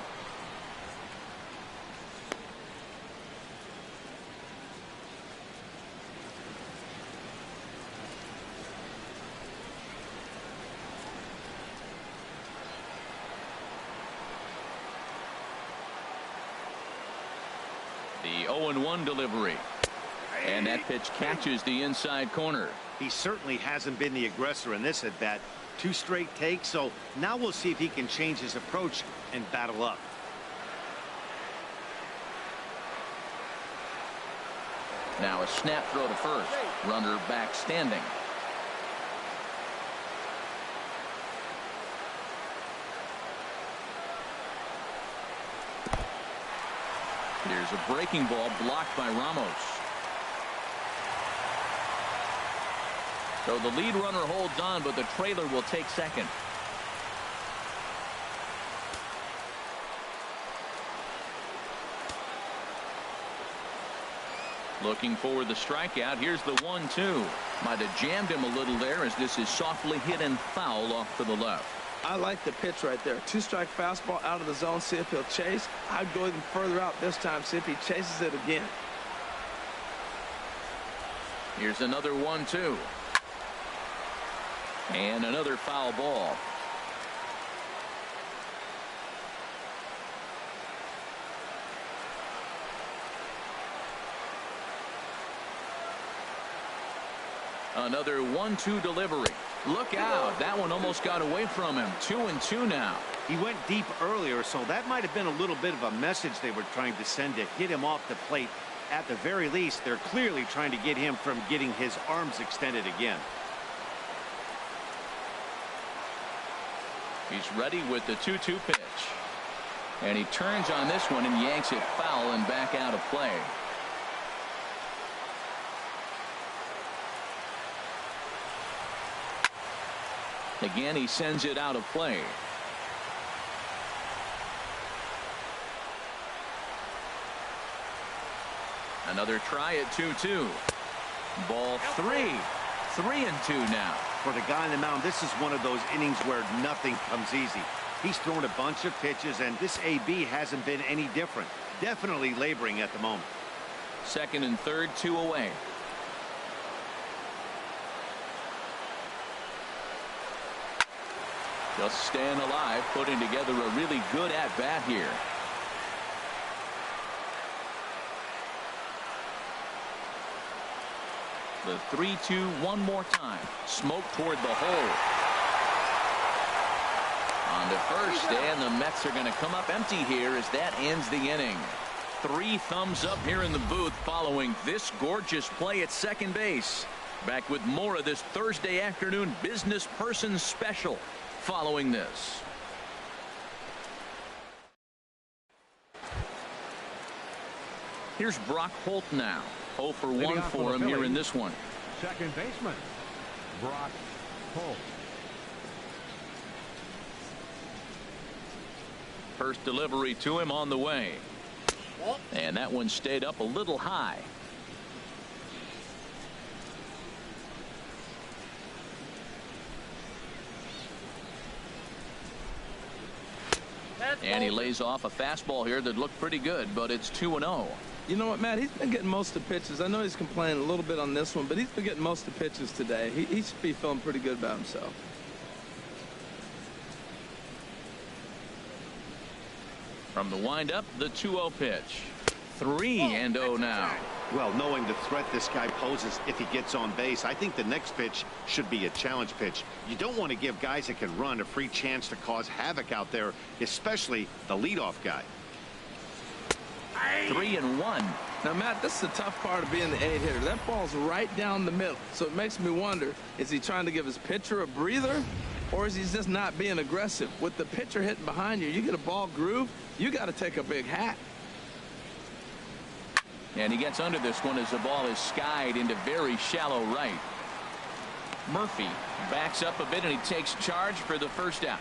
The 0-1 delivery. And that pitch catches the inside corner.
He certainly hasn't been the aggressor in this at bat. 2 straight takes, so now we'll see if he can change his approach and battle up.
Now a snap throw to first. Runner back standing. There's a breaking ball blocked by Ramos. So the lead runner holds on, but the trailer will take second. Looking for the strikeout. Here's the 1-2. Might have jammed him a little there as this is softly hit and foul off to the left.
I like the pitch right there. 2-strike fastball out of the zone. See if he'll chase. I'd go even further out this time. See if he chases it again.
Here's another 1-2. And another foul ball. Another 1-2 delivery. Look out. That one almost got away from him. 2-2 now.
He went deep earlier, so that might have been a little bit of a message they were trying to send to hit him off the plate. At the very least, they're clearly trying to get him from getting his arms extended again.
He's ready with the 2-2 pitch. And he turns on this one and yanks it foul and back out of play. Again, he sends it out of play. Another try at 2-2. Ball 3. 3-2 now.
For the guy on the mound, this is one of those innings where nothing comes easy. He's thrown a bunch of pitches, and this AB hasn't been any different. Definitely laboring at the moment.
Second and third, 2 away. Just staying alive, putting together a really good at-bat here. The 3-2 one more time. Smoke toward the hole. On to first, and the Mets are going to come up empty here as that ends the inning. 3 thumbs up here in the booth following this gorgeous play at second base. Back with more of this Thursday afternoon business person special following this. Here's Brock Holt now. 0 for 1 for him here in this one.
Second baseman, Brock Holt.
First delivery to him on the way. And that one stayed up a little high. And he lays off a fastball here that looked pretty good, but it's 2-0.
You know what, Matt? He's been getting most of the pitches. I know he's complaining a little bit on this one, but he's been getting most of the pitches today. He should be feeling pretty good about himself.
From the windup, the 2-0 pitch. 3-0 now.
Well, knowing the threat this guy poses if he gets on base, I think the next pitch should be a challenge pitch. You don't want to give guys that can run a free chance to cause havoc out there, especially the leadoff guy.
3-1.
Now, Matt, this is the tough part of being the 8-hitter. That ball's right down the middle. So it makes me wonder, is he trying to give his pitcher a breather, or is he just not being aggressive? With the pitcher hitting behind you, you get a ball groove, you got to take a big hat.
And he gets under this one as the ball is skied into very shallow right. Murphy backs up a bit and he takes charge for the first out.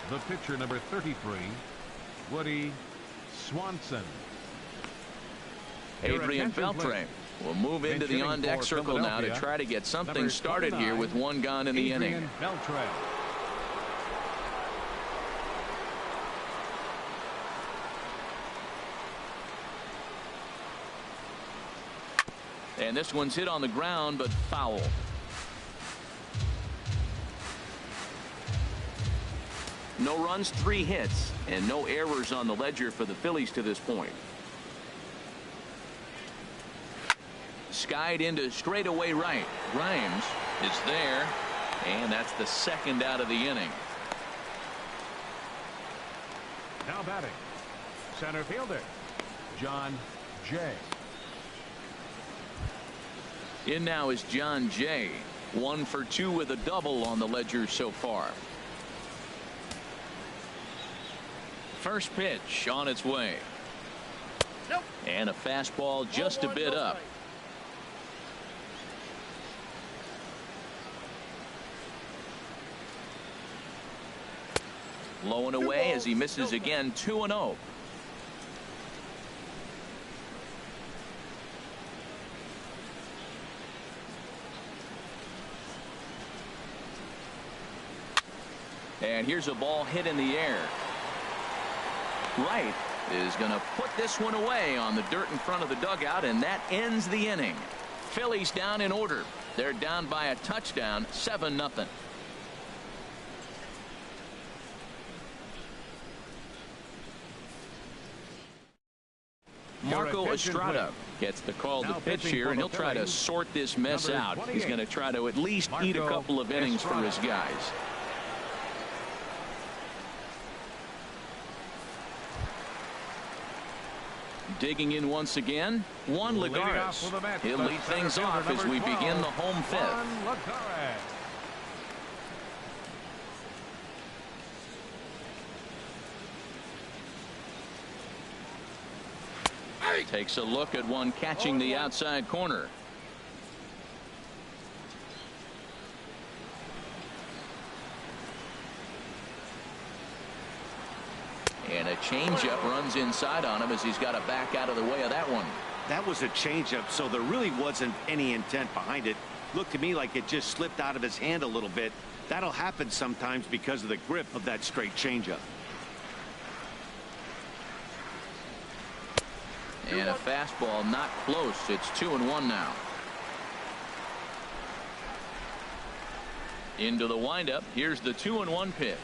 The pitcher, number 33, Woody Swanson.
Adrian Beltre will move into the on-deck circle now to try to get something started here with 1 gone in the inning.
Beltre.
And this one's hit on the ground, but foul. No runs, 3 hits, and no errors on the ledger for the Phillies to this point. Skied into straightaway right. Grimes is there, and that's the second out of the inning.
Now batting, center fielder, John Jay.
In now is John Jay. 1 for 2 with a double on the ledger so far. First pitch on its way.
Nope.
And a fastball just a bit up. Low and away as he misses again. 2-0. And here's a ball hit in the air. Wright is going to put this one away on the dirt in front of the dugout, and that ends the inning. Phillies down in order. They're down by a touchdown, 7-0. Marco Estrada gets the call to pitch here, and he'll try to sort this mess out. He's going to try to at least eat a couple of innings for his guys. Digging in once again, Juan Lagares. He'll lead things off as we begin the home fifth. Takes a look at one catching the outside corner. And a changeup runs inside on him as he's got to back out of the way of that one.
That was a changeup, so there really wasn't any intent behind it. Looked to me like it just slipped out of his hand a little bit. That'll happen sometimes because of the grip of that straight changeup.
And a fastball not close. It's 2-1 now. Into the windup. Here's the 2-1 pitch.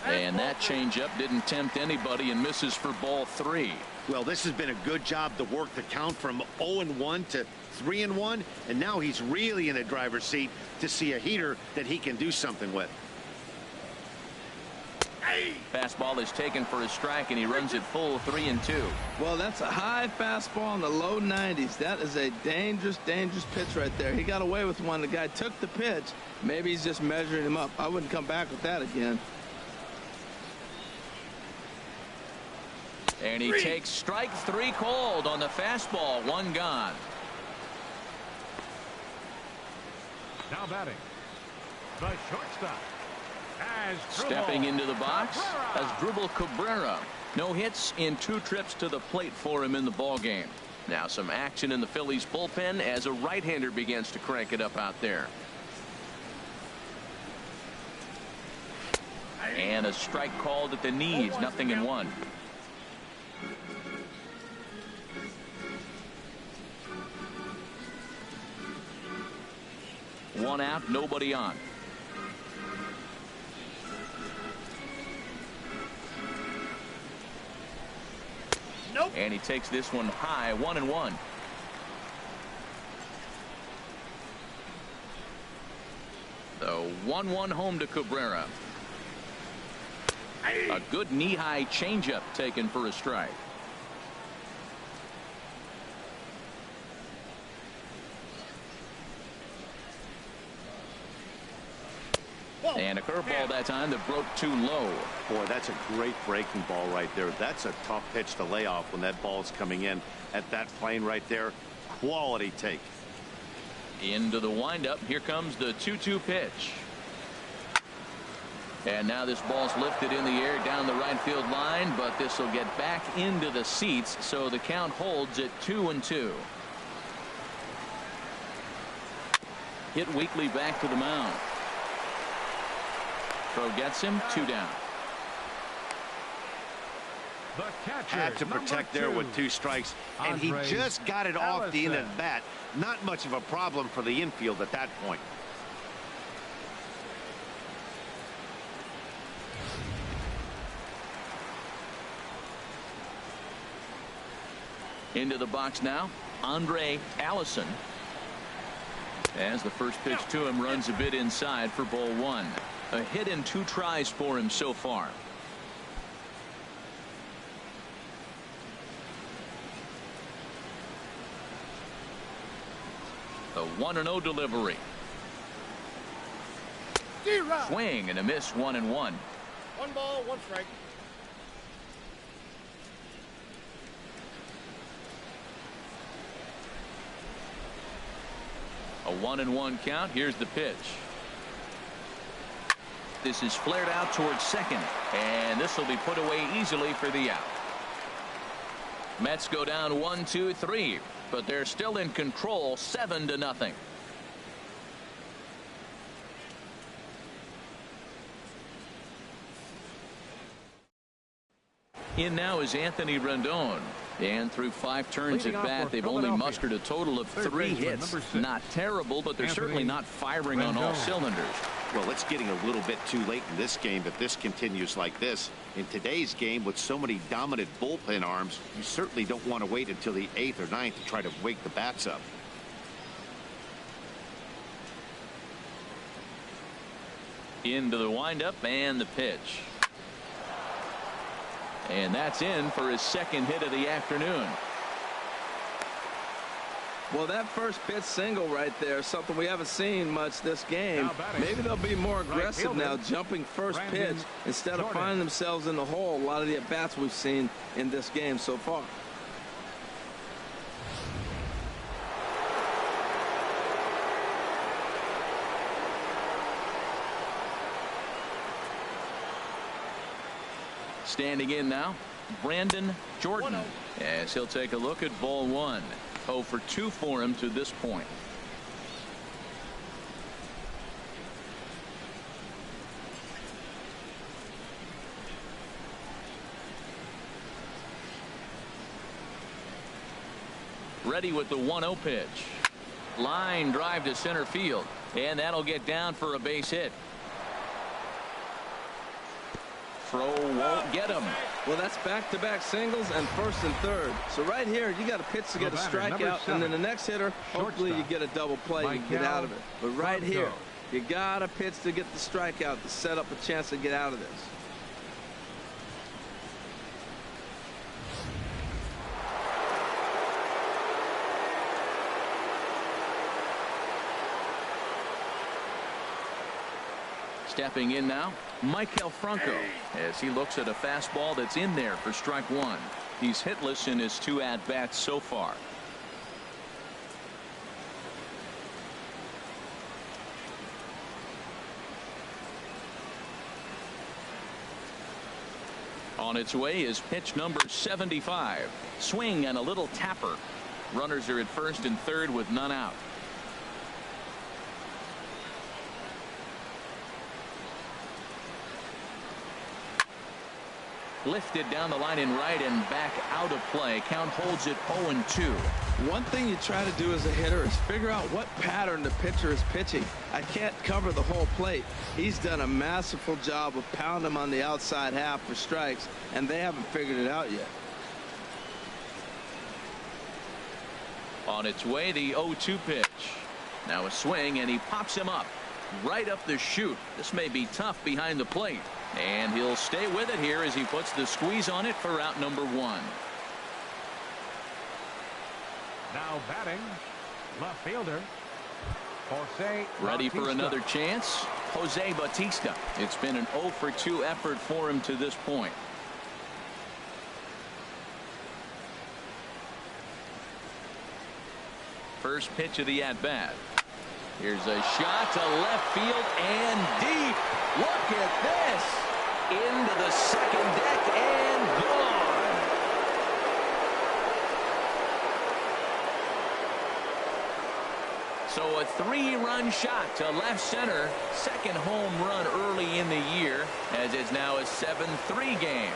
And that changeup didn't tempt anybody and misses for ball 3.
Well, this has been a good job to work the count from 0-1 to 3-1, and now he's really in the driver's seat to see a heater that he can do something with.
Fastball is taken for a strike, and he runs it full 3-2.
Well, that's a high fastball in the low 90s. That is a dangerous pitch right there. He got away with one. The guy took the pitch. Maybe he's just measuring him up. I wouldn't come back with that again.
And he takes strike 3 called on the fastball. 1 gone.
Now batting, the shortstop.
Stepping into the box as Asdrubal Cabrera. No hits in 2 trips to the plate for him in the ball game. Now some action in the Phillies bullpen as a right-hander begins to crank it up out there. And a strike called at the knees. 0-1. One out, nobody on.
Nope.
And he takes this one high. 1-1. The 1-1 home to Cabrera. A good knee-high changeup taken for a strike. And a curveball that time that broke too low.
Boy, that's a great breaking ball right there. That's a tough pitch to lay off when that ball's coming in at that plane right there. Quality take.
Into the windup. Here comes the 2-2 pitch. And now this ball's lifted in the air down the right field line, but this will get back into the seats, so the count holds at 2-2. Hit weakly back to the mound. Throw gets him. 2 down.
The catcher,
had to protect there with 2 strikes, and he just got it off the end of the bat. Not much of a problem for the infield at that point.
Into the box now, Andre Allison. As the first pitch to him runs a bit inside for ball 1. A hit in 2 tries for him so far. The 1-0 delivery. Swing and a miss. 1-1.
1 ball, 1 strike.
A 1-1 count. Here's the pitch. This is flared out towards second, and this will be put away easily for the out. Mets go down 1-2-3, but they're still in control 7-0. In now is Anthony Rendon. And through 5 turns at bat, they've only mustered a total of 3 hits. Not terrible, but they're certainly not firing on all cylinders.
Well, it's getting a little bit too late in this game if this continues like this. In today's game, with so many dominant bullpen arms, you certainly don't want to wait until the 8th or 9th to try to wake the bats up.
Into the windup and the pitch. And that's in for his 2nd hit of the afternoon.
Well, that first pitch single right there is something we haven't seen much this game. Maybe they'll be more aggressive now, jumping first pitch instead of finding themselves in the hole. A lot of the at-bats we've seen in this game so far.
Standing in now, Brandon Jordan, as he'll take a look at ball 1. 0 for 2 for him to this point. Ready with the 1-0 pitch. Line drive to center field, and that'll get down for a base hit. Throw won't get him.
Well, that's back-to-back singles and 1st and 3rd. So right here, you got a pitch to get a strikeout, and then the next hitter, hopefully you get a double play and get out of it. But right here, you got a pitch to get the strikeout to set up a chance to get out of this.
Stepping in now, Michael Franco, as he looks at a fastball that's in there for strike 1. He's hitless in his 2 at-bats so far. On its way is pitch number 75. Swing and a little tapper. Runners are at 1st and 3rd with none out. Lifted down the line in right and back out of play. Count holds it 0-2.
One thing you try to do as a hitter is figure out what pattern the pitcher is pitching. I can't cover the whole plate. He's done a masterful job of pounding him on the outside half for strikes, and they haven't figured it out yet.
On its way, the 0-2 pitch. Now a swing, and he pops him up right up the chute. This may be tough behind the plate. And he'll stay with it here as he puts the squeeze on it for out number 1.
Now batting, left fielder, Jose
Ready
Bautista.
for another chance, Jose Bautista. It's been an 0 for 2 effort for him to this point. First pitch of the at-bat. Here's a shot to left field and deep. Look at this. Into the 2nd deck and gone. So a 3-run shot to left center. 2nd home run early in the year, as it's now a 7-3 game.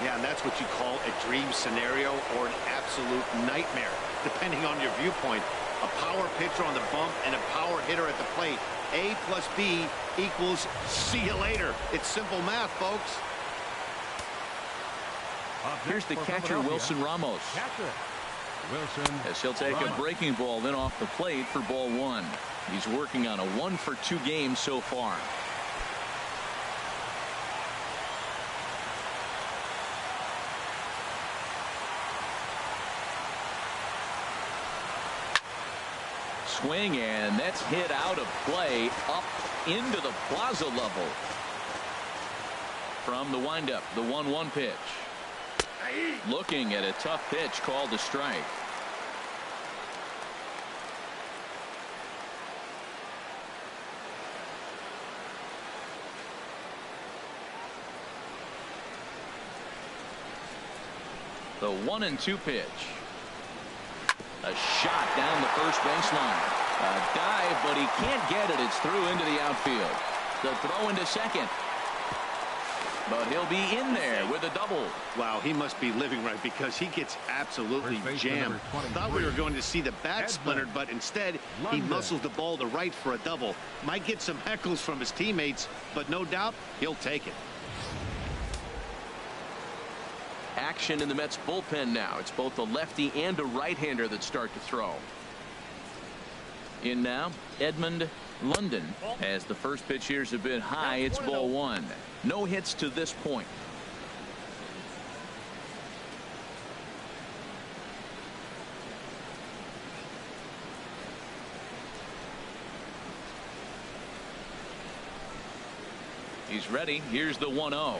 Yeah, and that's what you call a dream scenario or an absolute nightmare, depending on your viewpoint. A power pitcher on the bump and a power hitter at the plate. A plus B equals see you later. It's simple math, folks.
Here's the catcher, Wilson Ramos.
Wilson,
As he'll take a breaking ball then off the plate for ball 1. He's working on a 1 for 2 game so far. Swing, and that's hit out of play up into the plaza level. From the windup, the 1-1 pitch. Looking at a tough pitch called a strike. The 1-2 pitch. A shot down the first baseline. A dive, but he can't get it. It's through into the outfield. The throw into second. But he'll be in there with a double.
Wow, he must be living right because he gets absolutely jammed. Thought we were going to see the bat splintered, but instead he muscles the ball to right for a double. Might get some heckles from his teammates, but no doubt he'll take it.
Action in the Mets bullpen now. It's both a lefty and a right-hander that start to throw. In now, Edmund London. As the first pitch here is a bit high, it's ball one. No hits to this point. He's ready. Here's the 1-0.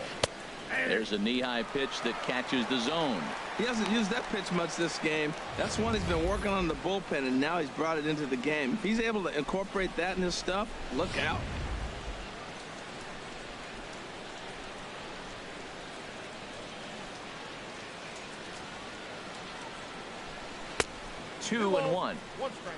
There's a knee-high pitch that catches the zone.
He hasn't used that pitch much this game. That's one he's been working on the bullpen, and now he's brought it into the game. If he's able to incorporate that in his stuff, look out.
Two and one.
One strike.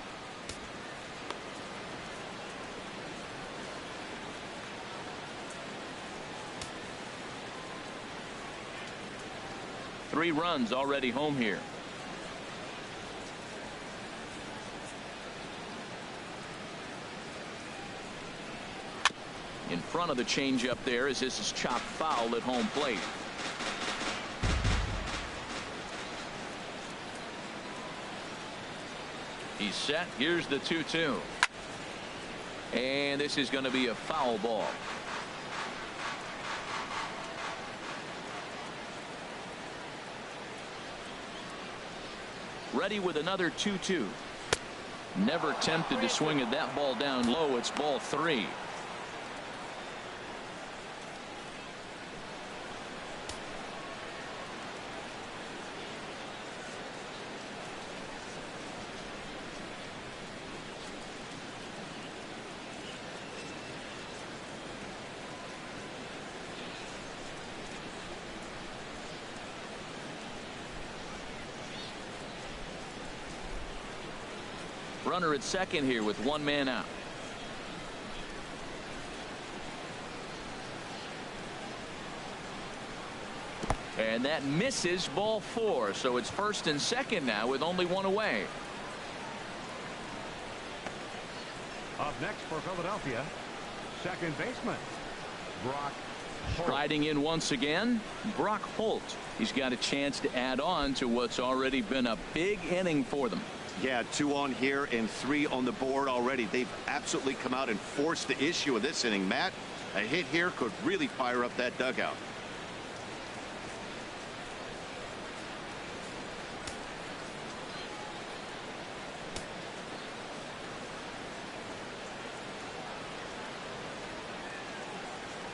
Three runs already home here. In front of the changeup there as this is chopped foul at home plate. He's set. Here's the 2-2. And this is going to be a foul ball. Ready with another 2-2. Never tempted to swing at that ball down low. It's ball three. Runner at second here with one man out. And that misses, ball four. So it's first and second now with only one away.
Up next for Philadelphia, second baseman Brock Holt.
Striding in once again, Brock Holt. He's got a chance to add on to what's already been a big inning for them.
Yeah, 2 on here and 3 on the board already. They've absolutely come out and forced the issue of this inning. Matt, a hit here could really fire up that dugout.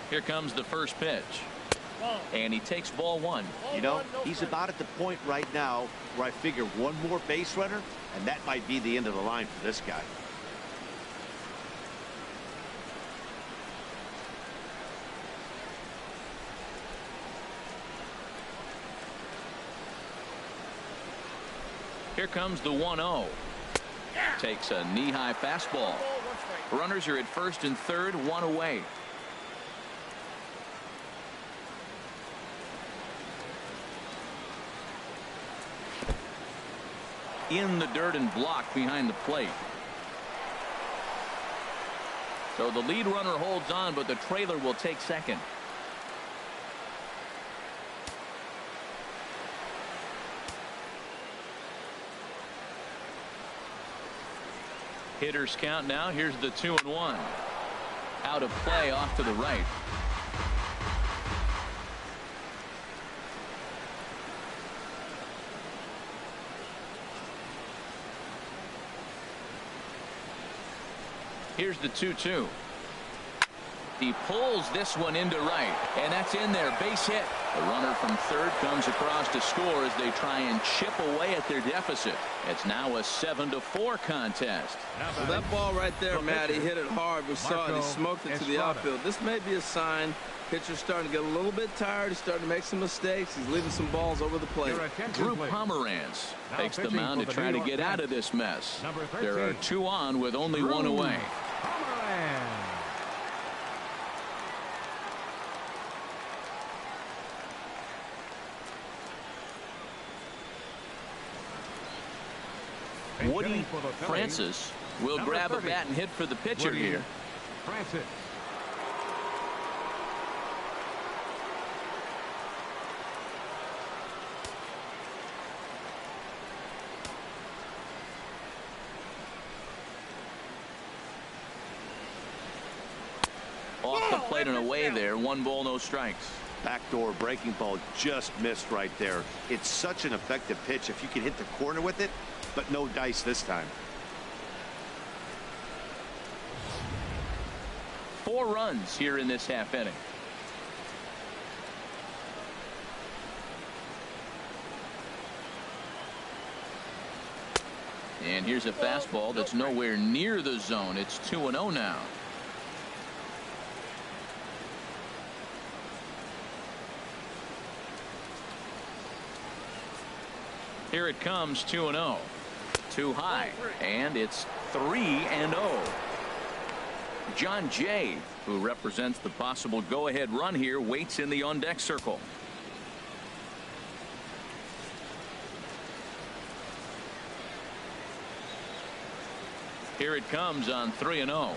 Here comes the first pitch. And he takes ball one.
You know, he's about at the point right now where I figure one more base runner, and that might be the end of the line for this guy.
Here comes the 1-0. Takes a knee-high fastball. Runners are at first and third, one away. In the dirt and blocked behind the plate. So the lead runner holds on, but the trailer will take second. Hitters count now. Here's the 2-1. Out of play off to the right. Here's the 2-2. He pulls this one into right, and that's in there. Base hit. The runner from third comes across to score as they try and chip away at their deficit. It's now a 7-4 contest.
Well, that ball right there, Matt, he hit it hard. We saw it. He smoked it to the outfield. This may be a sign. Pitcher's starting to get a little bit tired. He's starting to make some mistakes. He's leaving some balls over the plate.
Drew Pomeranz takes the mound to try to get out of this mess. There are 2 on with only 1 away. Woody Francis will grab a bat and hit for the pitcher here.
Francis.
Off the plate and away there. 1 ball, no strikes.
Backdoor breaking ball just missed right there. It's such an effective pitch if you can hit the corner with it, but no dice this time.
4 runs here in this half inning. And here's a fastball that's nowhere near the zone. It's 2-0 now. Here it comes, 2-0. Too high, and it's 3-0. John Jay, who represents the possible go-ahead run here, waits in the on-deck circle. Here it comes on 3-0.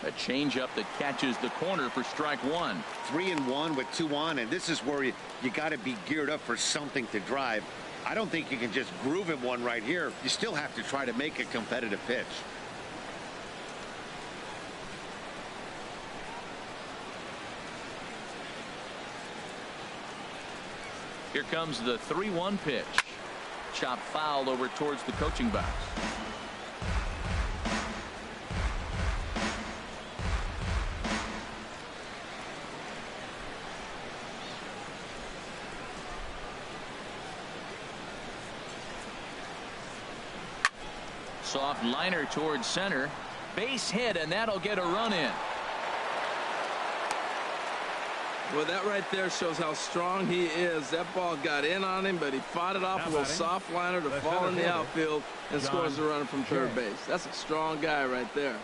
A changeup that catches the corner for strike 1.
3-1 with 2 on, and this is where you got to be geared up for something to drive. I don't think you can just groove him one right here. You still have to try to make a competitive pitch.
Here comes the 3-1 pitch. Chop foul over towards the coaching box. Soft liner towards center. Base hit, and that'll get a run in.
Well, that right there shows how strong he is. That ball got in on him, but he fought it off a little soft liner to fall in the outfield and scores the runner from third base. That's a strong guy right there.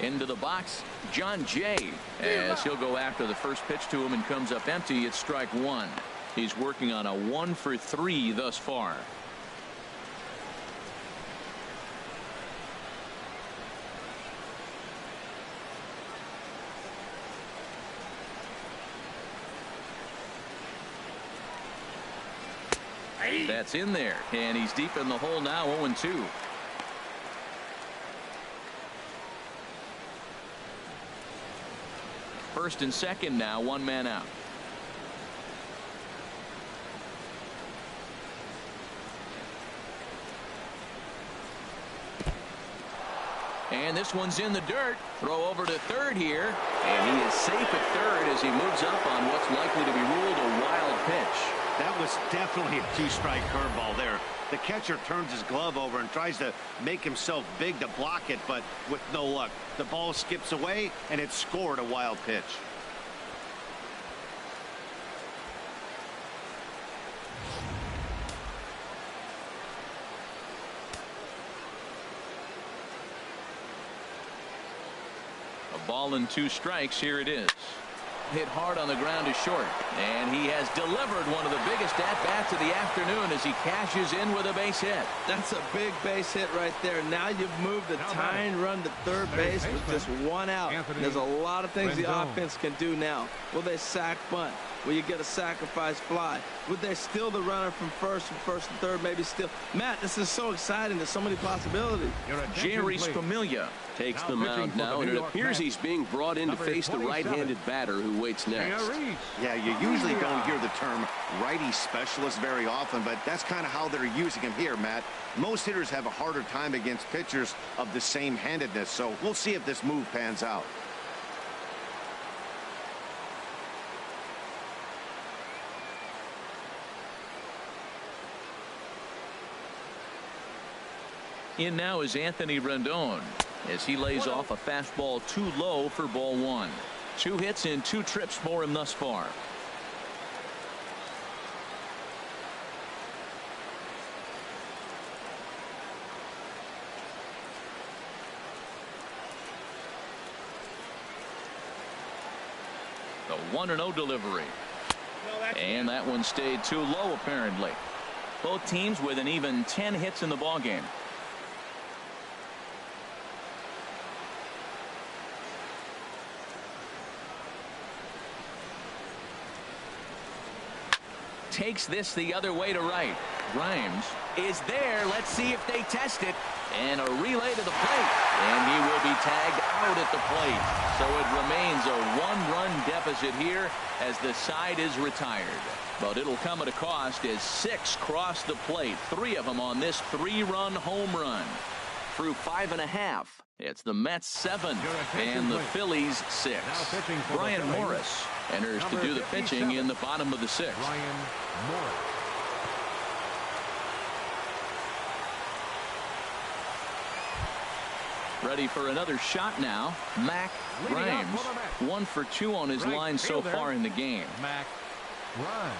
Into the box, John Jay, as he'll go after the first pitch to him and comes up empty. It's strike 1. He's working on a 1 for 3 thus far. That's in there, and he's deep in the hole now. 0-2. First and second now, 1 man out. And this one's in the dirt. Throw over to third here, and he is safe at third as he moves up on what's likely to be ruled a wild pitch.
That was definitely a 2-strike curveball there. The catcher turns his glove over and tries to make himself big to block it, but with no luck. The ball skips away, and it scored a wild pitch.
A ball and 2 strikes. Here it is. Hit hard on the ground to short, and he has delivered one of the biggest at-bats of the afternoon as he cashes in with a base hit.
That's a big base hit right there. Now you've moved the tying run to third base with just 1 out. There's a lot of things the offense can do now. Will they sack bunt? Will you get a sacrifice fly? Would they steal the runner from first and third, maybe steal? Matt, this is so exciting. There's so many possibilities.
Jerry's Familia
takes the mound now, and it appears he's being brought in to face the right-handed batter who waits next.
Yeah, you usually don't hear the term righty specialist very often, but that's kind of how they're using him here, Matt. Most hitters have a harder time against pitchers of the same handedness, so we'll see if this move pans out.
In now is Anthony Rendon as he lays off a fastball too low for ball one. 2 hits in 2 trips for him thus far. The 1-0 delivery. And that one stayed too low apparently. Both teams with an even 10 hits in the ballgame. Takes this the other way to right. Grimes is there. Let's see if they test it. And a relay to the plate. And he will be tagged out at the plate. So it remains a 1-run deficit here as the side is retired. But it'll come at a cost as 6 cross the plate. 3 of them on this 3-run home run. Through 5.5. It's the Mets 7 and the Phillies 6. Brian Morris enters to do the pitching in the bottom of the 6th.
Brian Morris.
Ready for another shot now. Mac Grimes 1 for 2 on his line so far in the game.
Mac Grimes.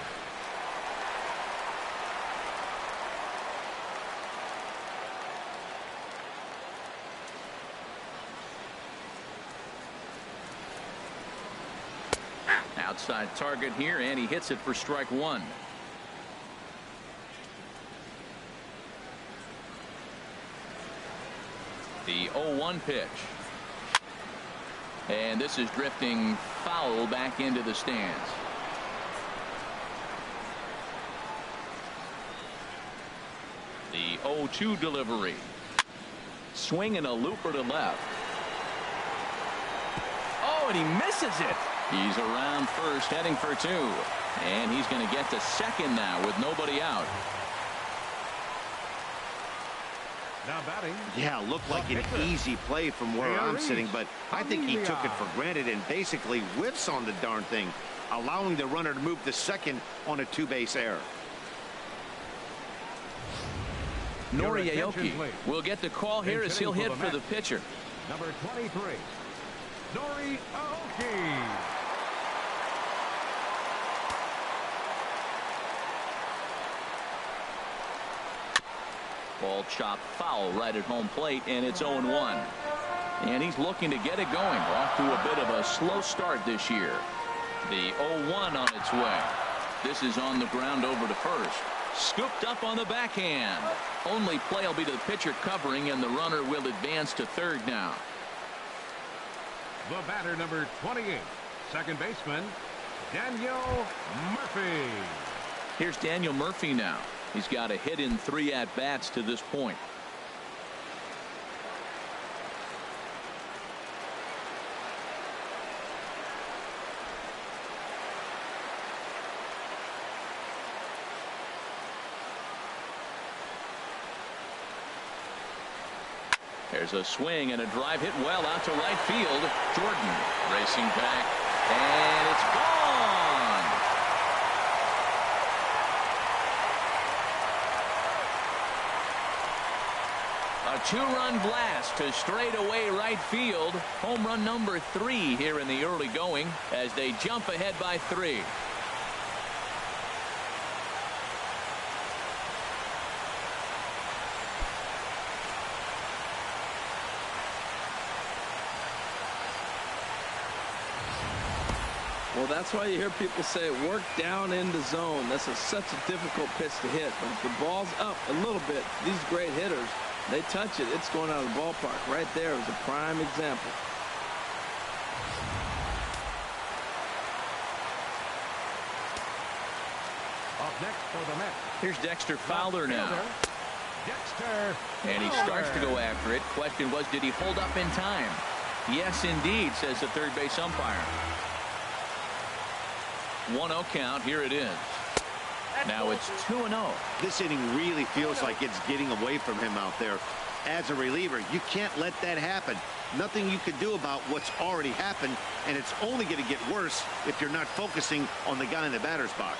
Outside target here, and he hits it for strike 1. The 0-1 pitch. And this is drifting foul back into the stands. The 0-2 delivery. Swing and a looper to left. Oh, and he misses it. He's around first, heading for 2. And he's going to get to second now with nobody out.
Now batting.
Yeah, looked like an easy play from where I'm sitting, but I think he took it for granted and basically whiffs on the darn thing, allowing the runner to move to second on a 2-base error.
Nori Aoki will get the call here as he'll hit for the pitcher.
Number 23, Nori Aoki.
Ball chopped foul right at home plate, and it's 0-1. And he's looking to get it going. Off to a bit of a slow start this year. The 0-1 on its way. This is on the ground over to first. Scooped up on the backhand. Only play will be to the pitcher covering, and the runner will advance to third now.
The batter, number 28, second baseman, Daniel Murphy.
Here's Daniel Murphy now. He's got a hit in 3 at-bats to this point. There's a swing and a drive hit well out to right field. Jordan racing back, and it's gone. A 2-run blast to straightaway right field. Home run number 3 here in the early going as they jump ahead by 3.
Well, that's why you hear people say work down in the zone. This is such a difficult pitch to hit. But if the ball's up a little bit, these great hitters, they touch it, it's going out of the ballpark. Right there is a prime example.
Up next for the Mets.
Here's Dexter Fowler now.
Dexter.
And he starts to go after it. Question was, did he hold up in time? Yes, indeed, says the third base umpire. 1-0 count. Here it is. Now it's 2-0.
This inning really feels like it's getting away from him out there. As a reliever, you can't let that happen. Nothing you can do about what's already happened, and it's only going to get worse if you're not focusing on the guy in the batter's box.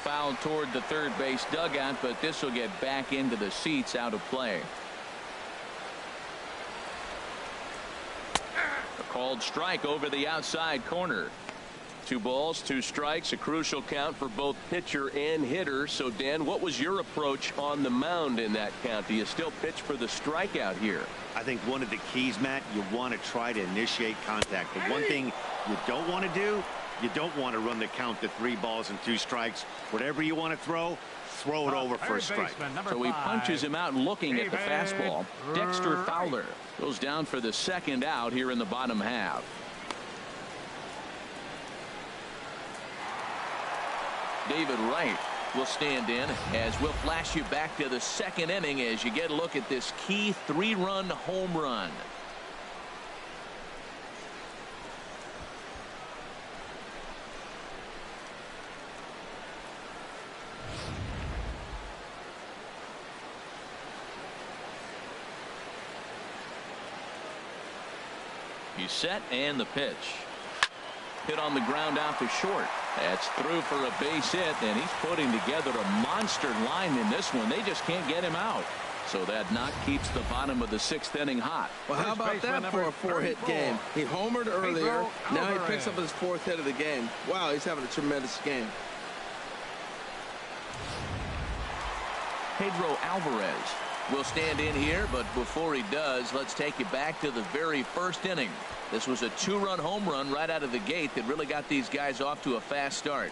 Foul toward the third base dugout, but this will get back into the seats, out of play. A called strike over the outside corner. 2 balls, 2 strikes, a crucial count for both pitcher and hitter. So, Dan, what was your approach on the mound in that count? Do you still pitch for the strikeout here?
I think one of the keys, Matt, you want to try to initiate contact. The one thing you don't want to do, you don't want to run the count to 3 balls and 2 strikes. Whatever you want to throw it over for a strike.
So he punches him out looking at the fastball. Dexter Fowler goes down for the second out here in the bottom half. David Wright will stand in as we'll flash you back to the second inning as you get a look at this key 3-run home run. He's set, and the pitch. Hit on the ground out to short. That's through for a base hit, and he's putting together a monster line in this one. They just can't get him out. So that knock keeps the bottom of the 6th inning hot.
Well, how about that for a 4-hit game? He homered earlier. Now he picks up his 4th hit of the game. Wow, he's having a tremendous game.
Pedro Alvarez will stand in here, but before he does, let's take you back to the very first inning. This was a 2-run home run right out of the gate that really got these guys off to a fast start.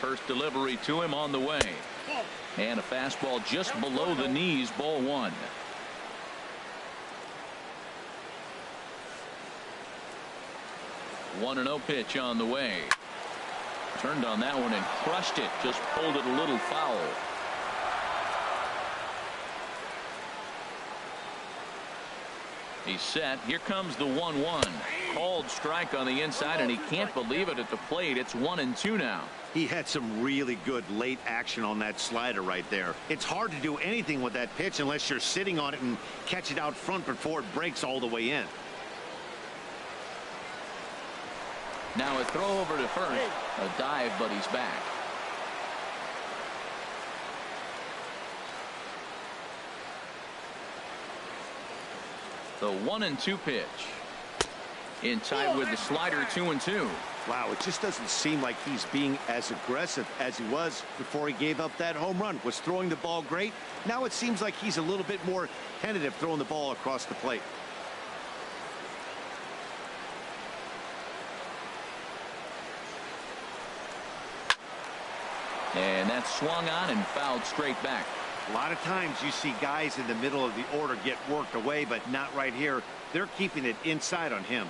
First delivery to him on the way. And a fastball just below the knees, ball 1. One 1-0 pitch on the way. Turned on that one and crushed it. Just pulled it a little foul. He's set. Here comes the 1-1. Called strike on the inside, and he can't believe it at the plate. It's 1-2 now.
He had some really good late action on that slider right there. It's hard to do anything with that pitch unless you're sitting on it and catch it out front before it breaks all the way in.
Now a throw over to first. A dive, but he's back. The 1-2 pitch. Inside with the slider, 2-2.
Wow, it just doesn't seem like he's being as aggressive as he was before he gave up that home run. Was throwing the ball great. Now it seems like he's a little bit more tentative throwing the ball across the plate.
And that's swung on and fouled straight back.
A lot of times you see guys in the middle of the order get worked away, but not right here. They're keeping it inside on him.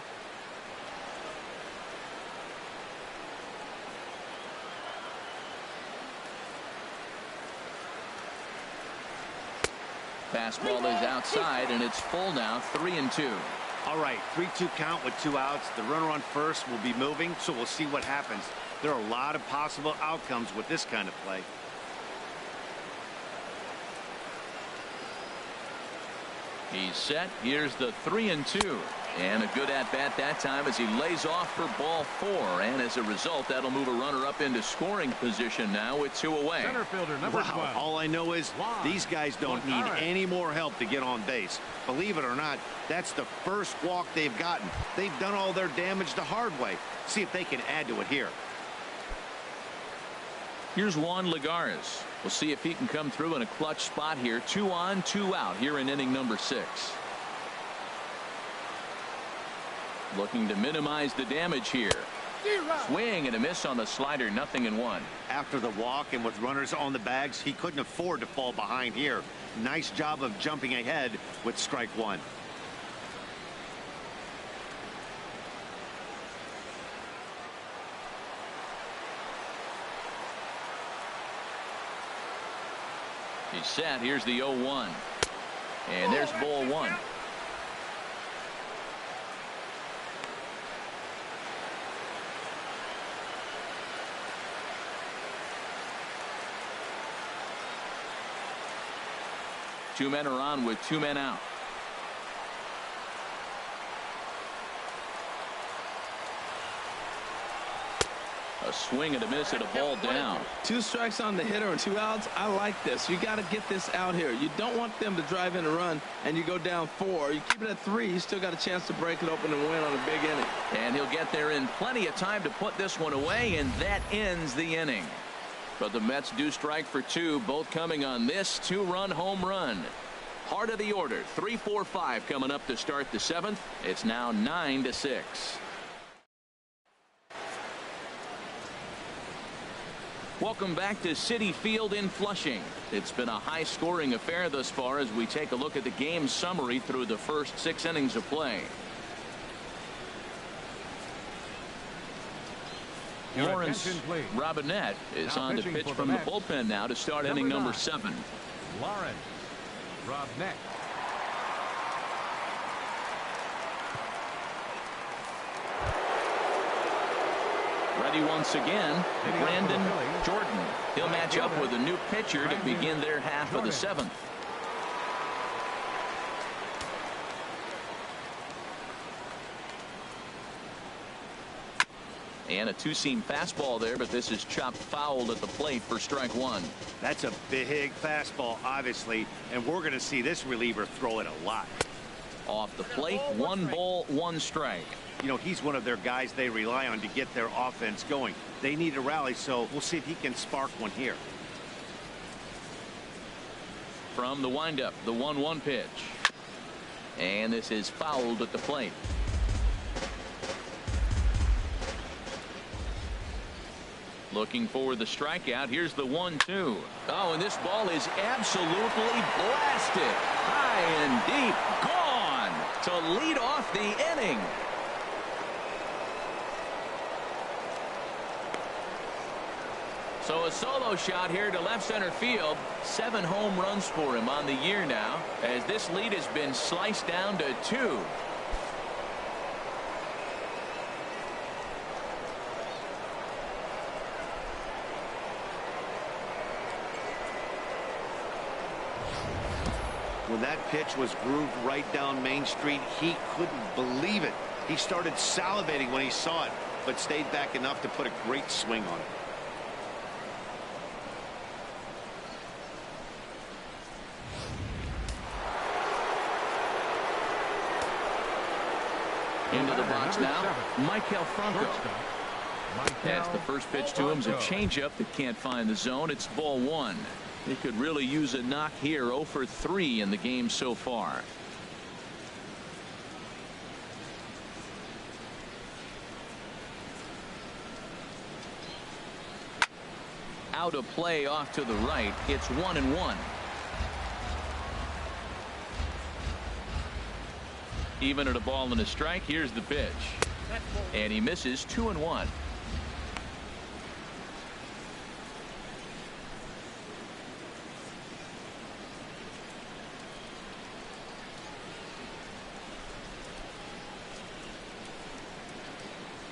Fastball is outside, and it's full now, 3-2.
All right, 3-2 count with 2 outs. The runner on first will be moving, so we'll see what happens. There are a lot of possible outcomes with this kind of play.
He's set. Here's the 3-2. And a good at-bat that time as he lays off for ball 4. And as a result, that'll move a runner up into scoring position now with 2 away.
Center fielder number 12.
All I know is these guys don't need any more help to get on base. Believe it or not, that's the first walk they've gotten. They've done all their damage the hard way. See if they can add to it here.
Here's Juan Lagares. We'll see if he can come through in a clutch spot here. 2 on, 2 out here in inning number 6. Looking to minimize the damage here. Swing and a miss on the slider, 0-1.
After the walk and with runners on the bags, he couldn't afford to fall behind here. Nice job of jumping ahead with strike 1.
He's set. Here's the 0-1. And there's ball one. Two men are on with two men out. A swing and a miss and a ball down.
2 strikes on the hitter and 2 outs. I like this. You got to get this out here. You don't want them to drive in a run and you go down 4. You keep it at 3. You still got a chance to break it open and win on a big inning.
And he'll get there in plenty of time to put this one away, and that ends the inning. But the Mets do strike for 2, both coming on this 2-run home run. Heart of the order, 3-4-5 coming up to start the 7th. It's now 9-6. Welcome back to Citi Field in Flushing. It's been a high-scoring affair thus far as we take a look at the game summary through the first 6 innings of play.
Your
Lawrence
attention, please.
Robinette is
Now
on to
pitching
pitch
for
from
the
the
Mets.
bullpen now to start inning number 7.
Lawrence Robinette.
Ready once again,
Hitting up for the
Brandon
Phillies.
Jordan. He'll
Right
match up
fielder,
with a new pitcher to
Brandon
begin their half
Jordan.
of the 7th. And a 2-seam fastball there, but this is chopped foul at the plate for strike 1.
That's a big fastball, obviously, and we're going to see this reliever throw it a lot.
Off the plate, 1 ball, 1 strike.
You know, he's one of their guys they rely on to get their offense going. They need a rally, so we'll see if he can spark one here.
From the windup, the 1-1 pitch. And this is fouled at the plate. Looking for the strikeout. Here's the 1-2. Oh, and this ball is absolutely blasted. High and deep. Gone to lead off the inning. So a solo shot here to left center field. 7 home runs for him on the year now, as this lead has been sliced down to 2.
When that pitch was grooved right down Main Street, he couldn't believe it. He started salivating when he saw it, but stayed back enough to put a great swing on it.
Into the box now, Michael Franco. That's the first pitch to him. Is a changeup that can't find the zone. It's ball 1. He could really use a knock here. 0 for 3 in the game so far. Out of play off to the right. It's 1-1. Even at a ball and a strike. Here's the pitch. And he misses. 2-1.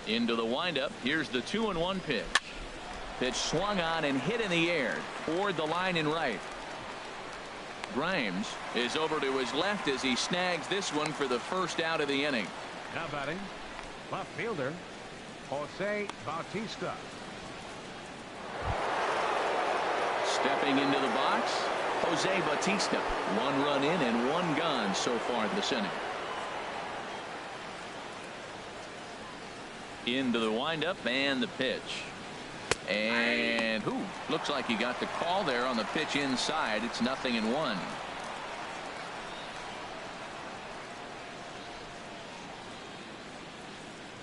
Into the windup. Here's the 2-1 pitch. Pitch swung on and hit in the air toward the line and right. Grimes is over to his left as he snags this one for the first out of the inning.
Now batting, left fielder Jose Bautista.
Stepping into the box, Jose Bautista. 1 run in and 1 gone so far this inning. Into the windup and the pitch. And looks like he got the call there on the pitch inside. It's 0-1.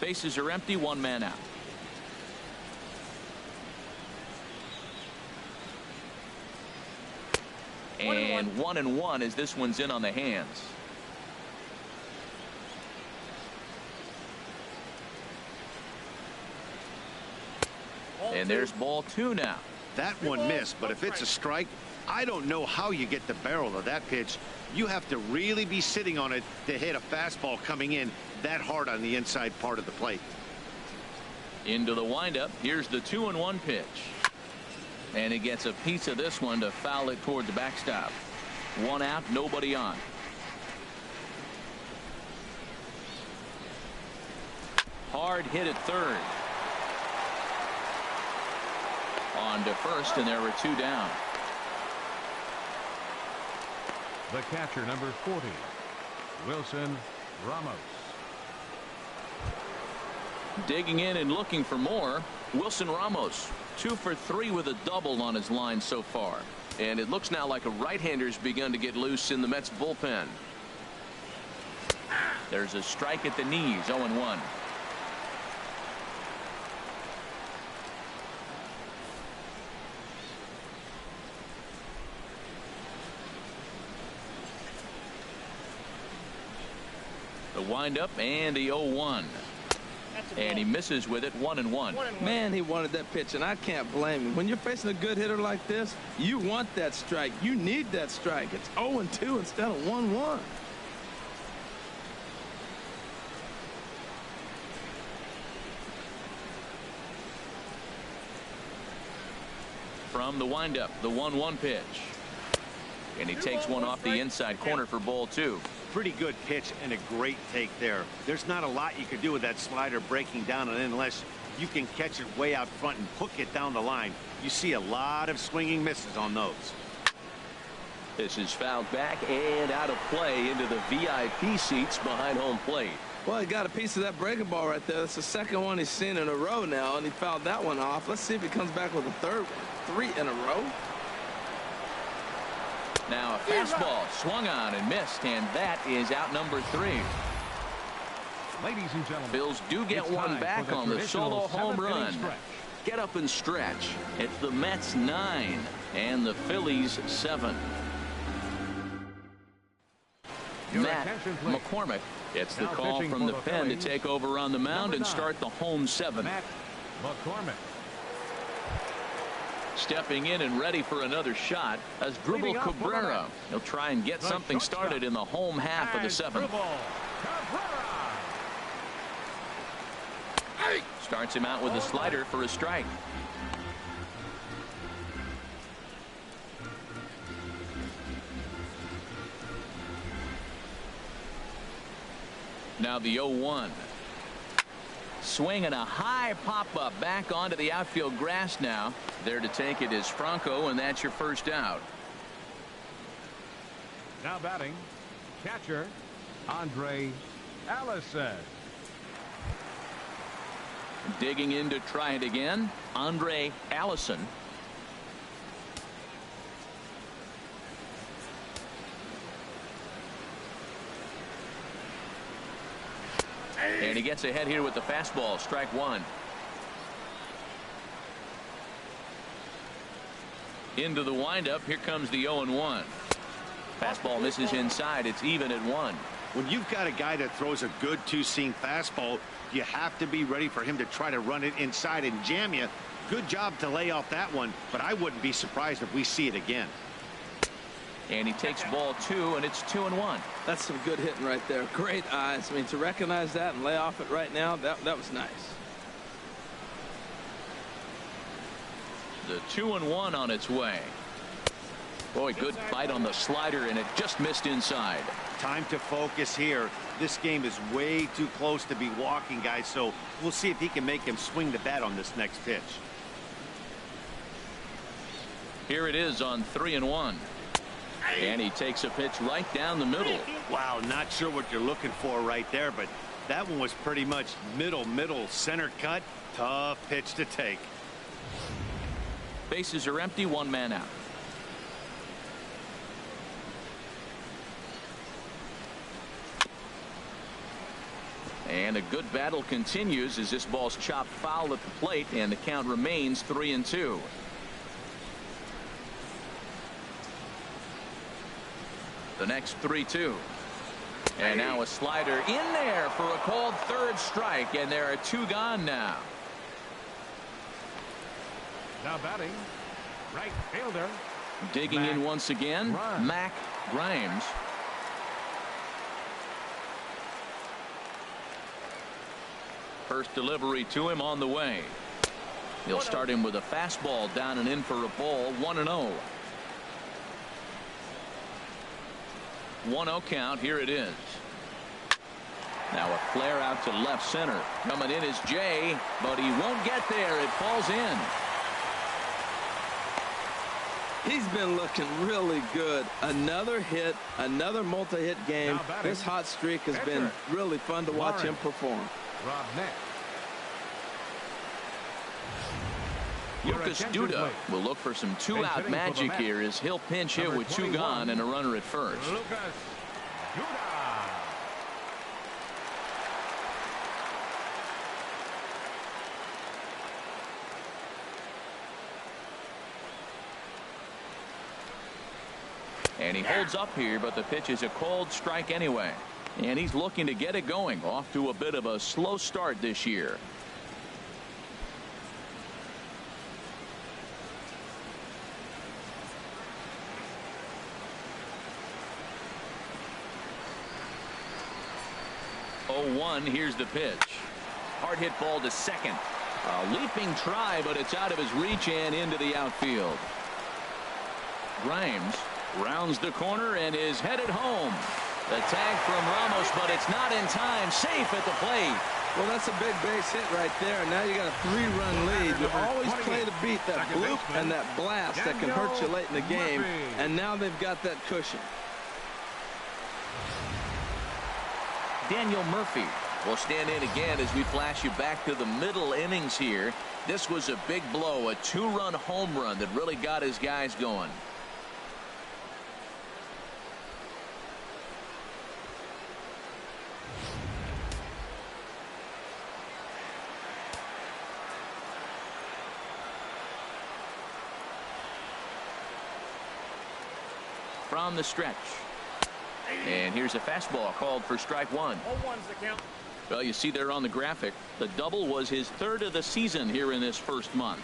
Bases are empty. 1 man out. And 1-1 as this one's in on the hands. And there's ball 2 now.
That one missed, but if it's a strike, I don't know how you get the barrel of that pitch. You have to really be sitting on it to hit a fastball coming in that hard on the inside part of the plate.
Into the windup. Here's the 2-1 pitch. And he gets a piece of this one to foul it towards the backstop. One out, nobody on. Hard hit at third. On to first, and there were 2 down.
The catcher, number 40, Wilson Ramos.
Digging in and looking for more. Wilson Ramos, 2 for 3 with a double on his line so far. And it looks now like a right-hander's begun to get loose in the Mets bullpen. There's a strike at the knees, 0-1. The windup and the 0-1. And he misses with it, 1-1.
Man, he wanted that pitch, and I can't blame him. When you're facing a good hitter like this, you want that strike. You need that strike. It's 0-2 instead of 1-1.
From the windup, the 1-1 pitch. And he takes one off the inside corner for ball 2.
Pretty good pitch and a great take there. There's not a lot you could do with that slider breaking down, and unless you can catch it way out front and hook it down the line, you see a lot of swinging misses on those.
This is fouled back and out of play into the VIP seats behind home plate.
Well, he got a piece of that breaking ball right there. That's the second one he's seen in a row now, and he fouled that one off. Let's see if he comes back with a third one. 3 in a row.
Now a fastball swung on and missed, and that is out number 3.
Ladies and gentlemen,
Phils do get one back on the solo home run.
Stretch.
Get up and stretch. It's the Mets 9 and the Phillies 7.
Your
Matt
attention, please.
McCormick gets the
Now
call
pitching
from
for
the
the
pen to
Phillies,
take over on the mound
number
and
9,
start the home 7.
Matt McCormick.
Stepping in and ready for another shot as Dribble
Leading off for the
Cabrera.
Mets.
He'll try and get
The
something
shortstop.
started in the home half of the
And
7th.
Dribble Cabrera.
Starts him out with a slider for a strike. Now the 0-1. Swinging a high pop-up back onto the outfield grass now. There to take it is Franco, and that's your first out.
Now batting, catcher Andre Allison.
Digging in to try it again, Andre Allison. And he gets ahead here with the fastball, strike 1. Into the windup, here comes the 0-1. Fastball misses inside, it's even at 1.
When you've got a guy that throws a good two-seam fastball, you have to be ready for him to try to run it inside and jam you. Good job to lay off that one, but I wouldn't be surprised if we see it again.
And he takes ball 2, and it's 2-1.
That's some good hitting right there. Great eyes. I mean, to recognize that and lay off it right now, that was nice.
The 2-1 on its way. Boy, good bite on the slider, and it just missed inside.
Time to focus here. This game is way too close to be walking, guys, so we'll see if he can make him swing the bat on this next pitch.
Here it is on 3-1. And he takes a pitch right down the middle.
Wow, not sure what you're looking for right there, but that one was pretty much middle, center cut. Tough pitch to take.
Bases are empty, 1 man out. And a good battle continues as this ball's chopped foul at the plate, and the count remains 3-2. The next 3-2. And now a slider in there for a called third strike, and there are 2 gone now.
Now batting, right fielder
Digging in once again, Mac Grimes. First delivery to him on the way. He'll start him with a fastball down and in for a ball. 1-0. 1-0 count. Here it is. Now a flare out to left center. Coming in is Jay, but he won't get there. It falls in.
He's been looking really good. Another hit, another multi-hit game. This hot streak has been really fun to watch him perform.
Rob next.
Lucas Duda will look for some two-out magic here as he'll pinch hit with 2 gone and a runner at first.
Lucas Duda.
And he holds up here, but the pitch is a called strike anyway. And he's looking to get it going. Off to a bit of a slow start this year. Here's the pitch. Hard hit ball to second. A leaping try, but it's out of his reach and into the outfield. Grimes rounds the corner and is headed home. The tag from Ramos, but it's not in time. Safe at the plate.
Well, that's a big base hit right there. Now you got a 3-run lead. You always play to beat that bloop and that blast that can hurt you late in the game. And now they've got that cushion.
Daniel Murphy will stand in again as we flash you back to the middle innings here. This was a big blow, a 2-run home run that really got his guys going. From the stretch. And here's a fastball called for strike 1.
0-1's the count.
Well, you see there on the graphic, the double was his 3rd of the season here in this first month.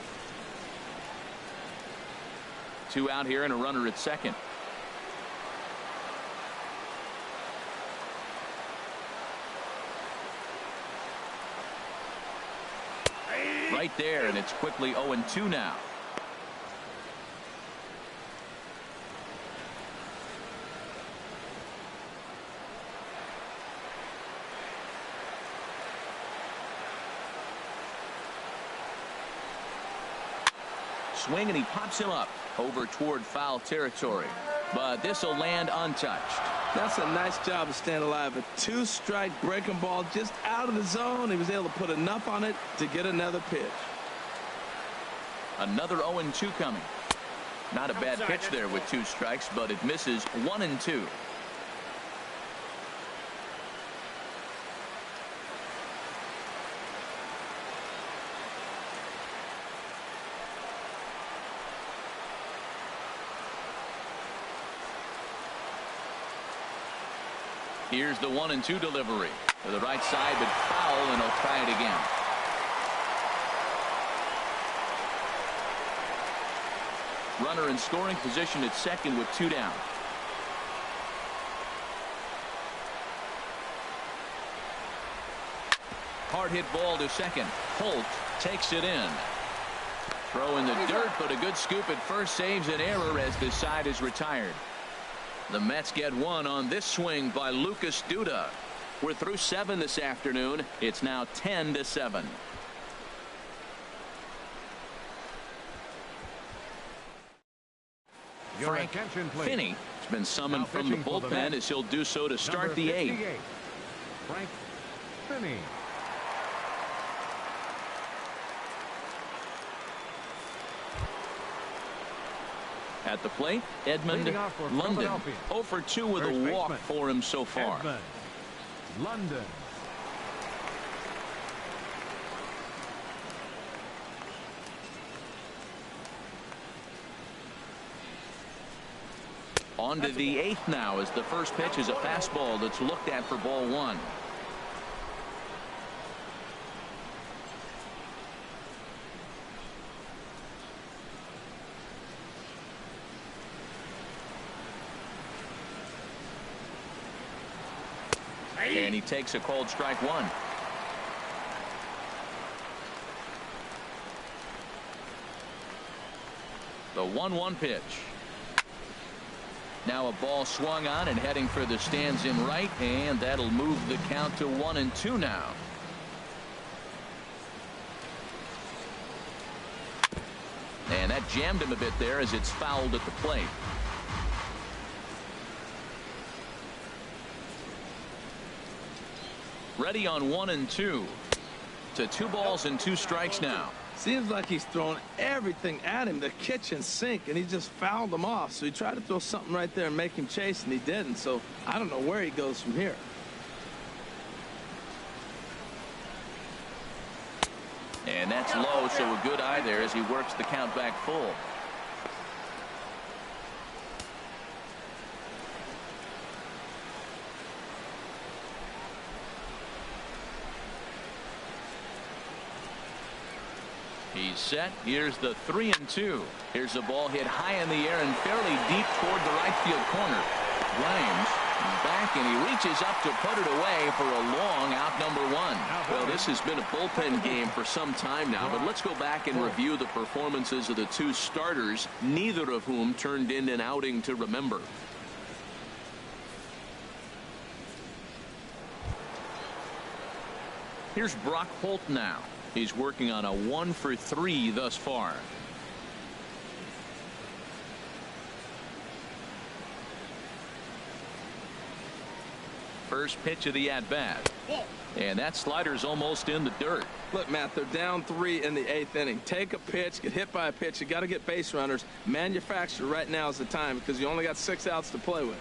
2 out here and a runner at second. Right there, and it's quickly 0-2 now. Swing, and he pops him up over toward foul territory, but this will land untouched.
That's a nice job of staying alive. A 2-strike breaking ball just out of the zone. He was able to put enough on it to get another pitch.
Another 0-2 coming. Not a bad pitch there with 2 strikes, but it misses. 1-2. Here's the 1-2 delivery to the right side, but foul, and he'll try it again. Runner in scoring position at second with 2 down. Hard hit ball to second. Holt takes it in. Throw in the dirt, but a good scoop at first saves an error as the side is retired. The Mets get 1 on this swing by Lucas Duda. We're through 7 this afternoon. It's now 10-7. Frank Finney has been summoned from the bullpen as he'll do so to start the 8th.
Frank Finney.
At the plate, Edmund London. 0 for 2 with a walk for him so far.
Edmund London.
On to the 8th now as the first pitch is a fastball that's looked at for ball 1. And he takes a called strike one. The 1-1 pitch. Now a ball swung on and heading for the stands in right, and that'll move the count to 1-2 now. And that jammed him a bit there as it's fouled at the plate. Ready on 1-2 to 2 balls and 2 strikes now.
Seems like he's throwing everything at him, the kitchen sink, and he just fouled him off. So he tried to throw something right there and make him chase, and he didn't. So I don't know where he goes from here.
And that's low, so a good eye there as he works the count back full. He's set. Here's the 3-2. Here's a ball hit high in the air and fairly deep toward the right field corner. Grimes back, and he reaches up to put it away for a long out number 1. Well, this has been a bullpen game for some time now, but let's go back and review the performances of the 2 starters, neither of whom turned in an outing to remember. Here's Brock Holt now. He's working on a 1-for-3 thus far. First pitch of the at-bat. And that slider's almost in the dirt.
Look, Matt, they're down 3 in the 8th inning. Take a pitch, get hit by a pitch. You got to get base runners. Manufacture right now is the time because you only got 6 outs to play with.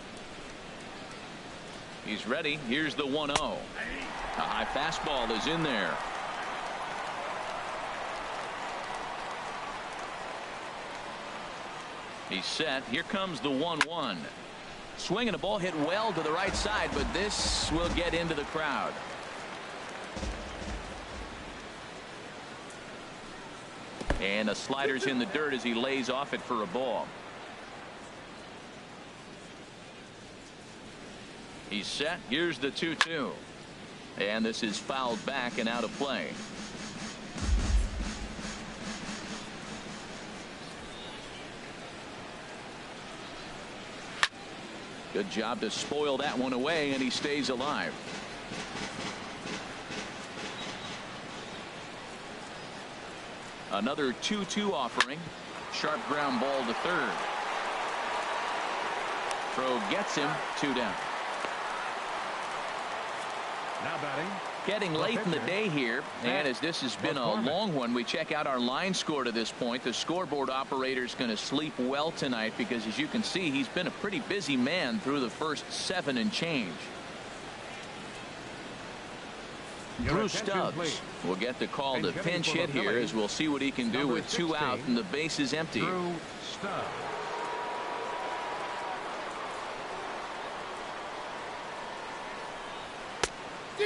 He's ready. Here's the 1-0. A high fastball is in there. He's set. Here comes the 1-1. Swinging a ball hit well to the right side, but this will get into the crowd. And the slider's in the dirt as he lays off it for a ball. He's set. Here's the 2-2. And this is fouled back and out of play. Good job to spoil that one away, and he stays alive. Another 2-2 offering. Sharp ground ball to third. Throw gets him. 2 down.
Now batting.
Getting late in the day here, and as this has been a long one, we check out our line score to this point. The scoreboard operator's going to sleep well tonight because, as you can see, he's been a pretty busy man through the first 7 and change. Drew Stubbs will get the call to pinch hit here, as we'll see what he can do with 2 out and the bases empty.
Drew Stubbs.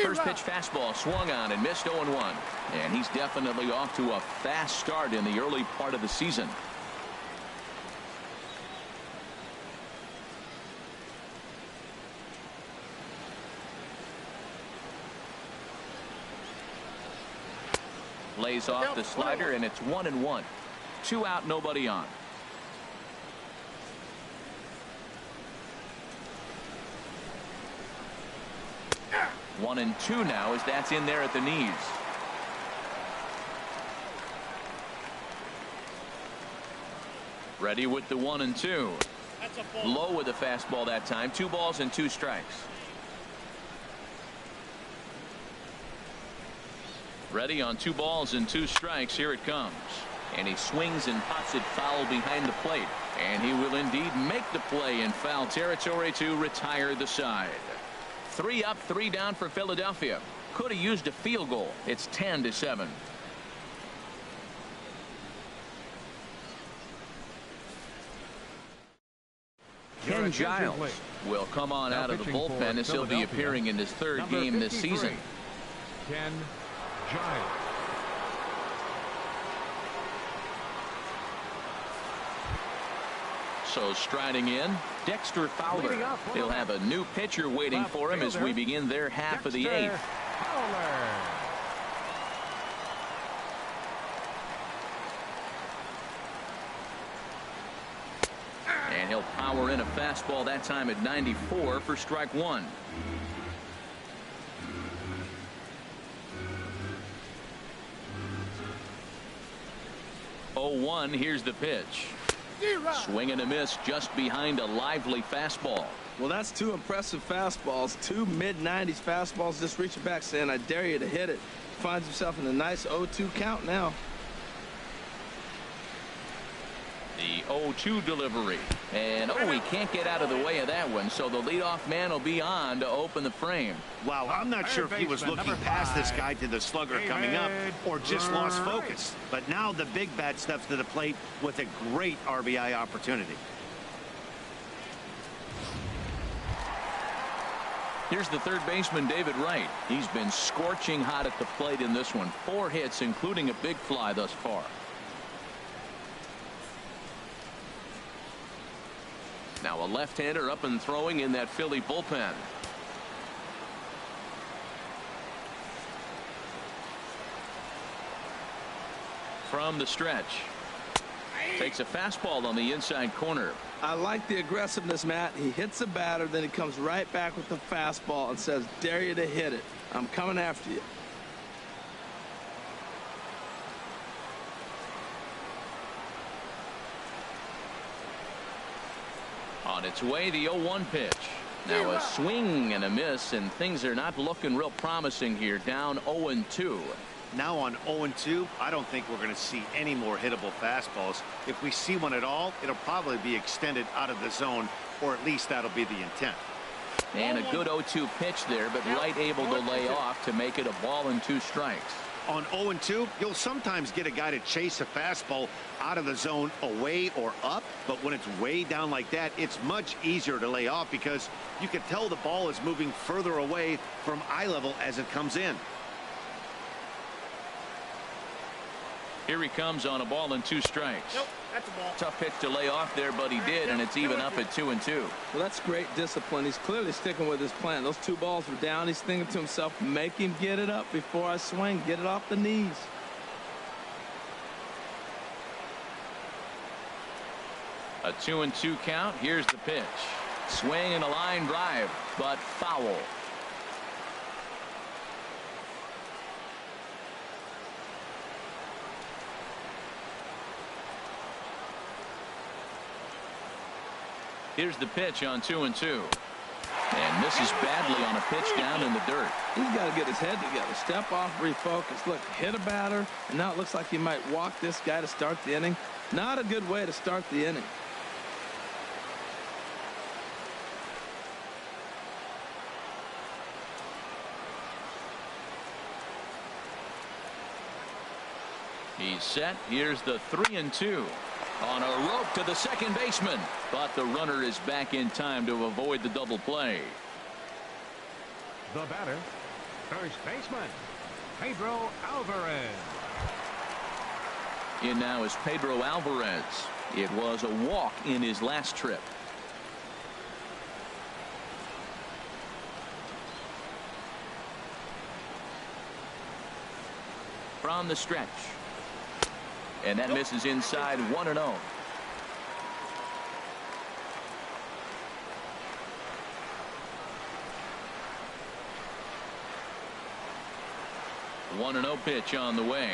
First pitch fastball swung on and missed 0-1. And he's definitely off to a fast start in the early part of the season. Lays off the slider, and it's 1-1. 2 out, nobody on. One and 2 now as that's in there at the knees. Ready with the 1-2. Low with the fastball that time. 2 balls and 2 strikes. Ready on 2 balls and 2 strikes. Here it comes. And he swings and pops it foul behind the plate. And he will indeed make the play in foul territory to retire the side. 3 up, 3 down for Philadelphia. Could have used a field goal. It's 10-7. Ken Giles will come on out of the bullpen as he'll be appearing in his 3rd game this season.
Ken Giles.
Also striding in, Dexter Fowler. He'll have a new pitcher waiting for him as we begin their half of the eighth. And he'll power in a fastball that time at 94 for strike one. 0-1. Here's the pitch. Swing and a miss just behind a lively fastball.
Well, that's two impressive fastballs. Two mid-90s fastballs just reaching back saying, I dare you to hit it. Finds himself in a nice 0-2 count now.
The 0-2 delivery. And he can't get out of the way of that one. So the leadoff man will be on to open the frame.
Wow, I'm not sure if he was looking past this guy to the slugger coming up or just lost focus. But now the big bat steps to the plate with a great RBI opportunity.
Here's the third baseman, David Wright. He's been scorching hot at the plate in this one. 4 hits, including a big fly thus far. Now a left-hander up and throwing in that Philly bullpen. From the stretch. Takes a fastball on the inside corner.
I like the aggressiveness, Matt. He hits the batter, then he comes right back with the fastball and says, dare you to hit it. I'm coming after you.
On its way, the 0-1 pitch. Now a swing and a miss, and things are not looking real promising here. Down 0-2.
Now on 0-2, I don't think we're going to see any more hittable fastballs. If we see one at all, it'll probably be extended out of the zone, or at least that'll be the intent.
And a good 0-2 pitch there, but Wright able to lay off to make it a ball and 2 strikes.
On 0-2, you'll sometimes get a guy to chase a fastball out of the zone away or up, but when it's way down like that, it's much easier to lay off because you can tell the ball is moving further away from eye level as it comes in.
Here he comes on a ball and 2 strikes.
Nope, that's a ball.
Tough pitch to lay off there, but he did, and it's even up at 2-2.
Well, that's great discipline. He's clearly sticking with his plan. Those 2 balls were down. He's thinking to himself, make him get it up before I swing. Get it off the knees.
A 2-2 count. Here's the pitch. Swing and a line drive, but foul. Here's the pitch on 2-2. And misses badly on a pitch down in the dirt.
He's got to get his head together. Step off, refocus. Look, hit a batter, and now it looks like he might walk this guy to start the inning. Not a good way to start the inning.
He's set. Here's the 3-2. On a rope to the second baseman, but the runner is back in time to avoid the double play.
The batter, first baseman, Pedro Alvarez.
In now is Pedro Alvarez. It was a walk in his last trip. From the stretch. And that misses inside 1-0. One 1-0 pitch on the way.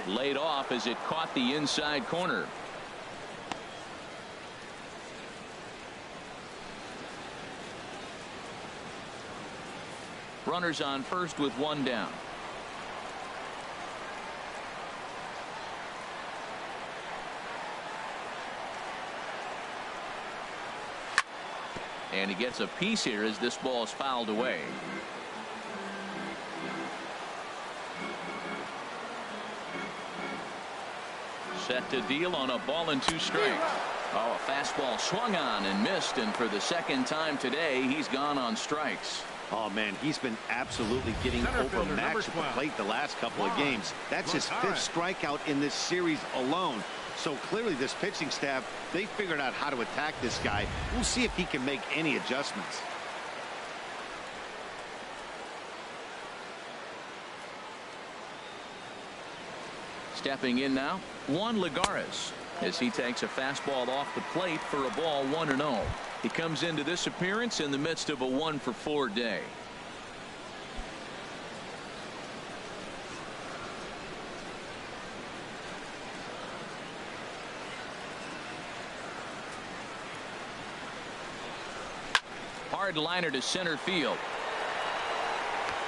Laid off as it caught the inside corner. Runners on first with 1 down. And he gets a piece here as this ball is fouled away. Set to deal on a ball and 2 strikes. Oh, a fastball swung on and missed, and for the second time today, he's gone on strikes.
Oh, man, he's been absolutely getting overmatched at the plate the last couple of games. That's his 5th strikeout in this series alone. So clearly this pitching staff, they figured out how to attack this guy. We'll see if he can make any adjustments.
Stepping in now, Juan Lagares, as he takes a fastball off the plate for a ball 1-0. He comes into this appearance in the midst of a 1-for-4 day. Hard liner to center field.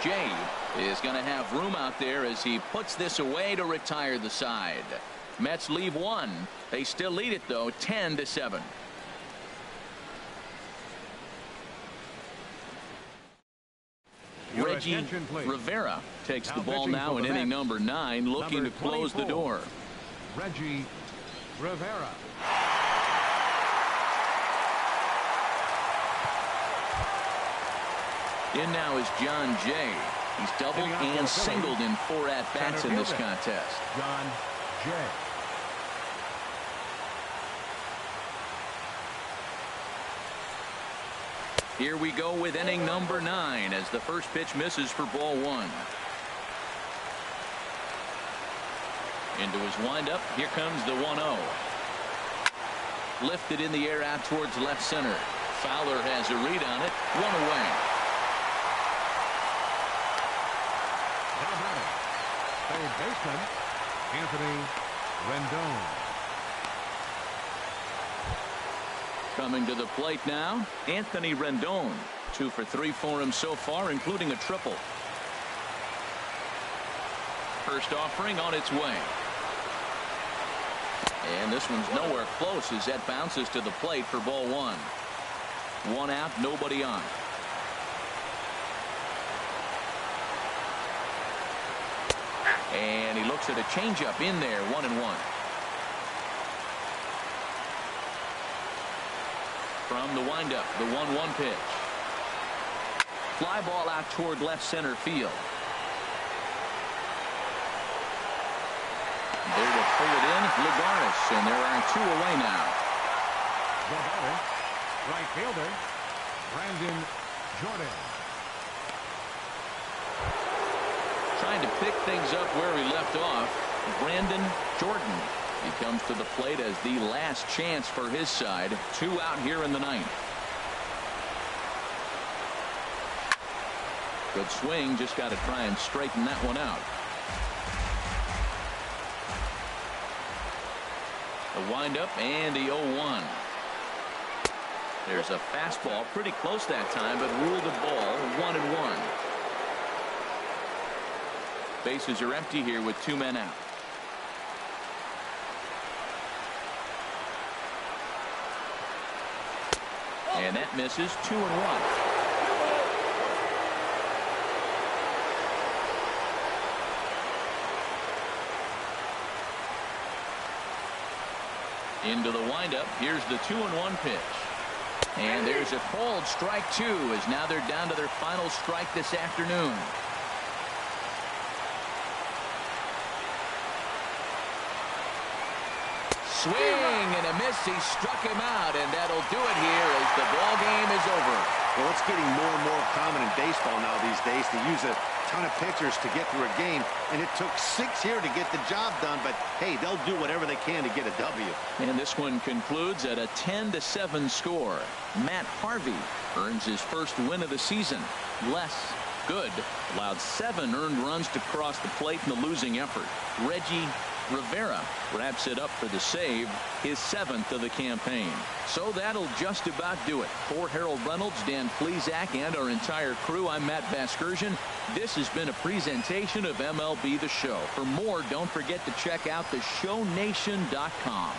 Jay is going to have room out there as he puts this away to retire the side. Mets leave one. They still lead it though, 10-7. Reggie Rivera takes the ball now in inning number 9, looking to close the door.
Reggie Rivera.
In now is John Jay. He's doubled and singled in 4 at-bats in this contest.
John Jay.
Here we go with inning number 9 as the first pitch misses for ball 1. Into his windup. Here comes the 1-0. Lifted in the air out towards left center. Fowler has a read on it. 1 away.
Third baseman Anthony Rendon.
Coming to the plate now, Anthony Rendon. 2 for 3 for him so far, including a triple. First offering on its way. And this one's nowhere close as that bounces to the plate for ball 1. 1 out, nobody on. And he looks at a changeup in there, 1-1. From the windup, the 1-1 pitch. Fly ball out toward left center field. There to pull it in, Lagares, and there are 2 away now.
The batter, right fielder, Brandon Jordan.
Trying to pick things up where he left off, Brandon Jordan. He comes to the plate as the last chance for his side. 2 out here in the 9th. Good swing, just got to try and straighten that one out. The windup and the 0-1. There's a fastball pretty close that time, but ruled the ball 1-1. Bases are empty here with 2 men out. And that misses. 2-1. Into the windup. Here's the 2-1 pitch. And there's a called strike 2 as now they're down to their final strike this afternoon. Swing and a miss. He struck him out, and that'll do it here as the ball game is over.
Well, it's getting more and more common in baseball now these days to use a ton of pitchers to get through a game, and it took 6 here to get the job done, but hey, they'll do whatever they can to get a W.
And this one concludes at a 10-7 score. Matt Harvey earns his first win of the season. Les Good allowed 7 earned runs to cross the plate in the losing effort. Reggie Rivera wraps it up for the save, his 7th of the campaign. So that'll just about do it. For Harold Reynolds, Dan Plesac, and our entire crew, I'm Matt Vasgersian. This has been a presentation of MLB The Show. For more, don't forget to check out theshownation.com.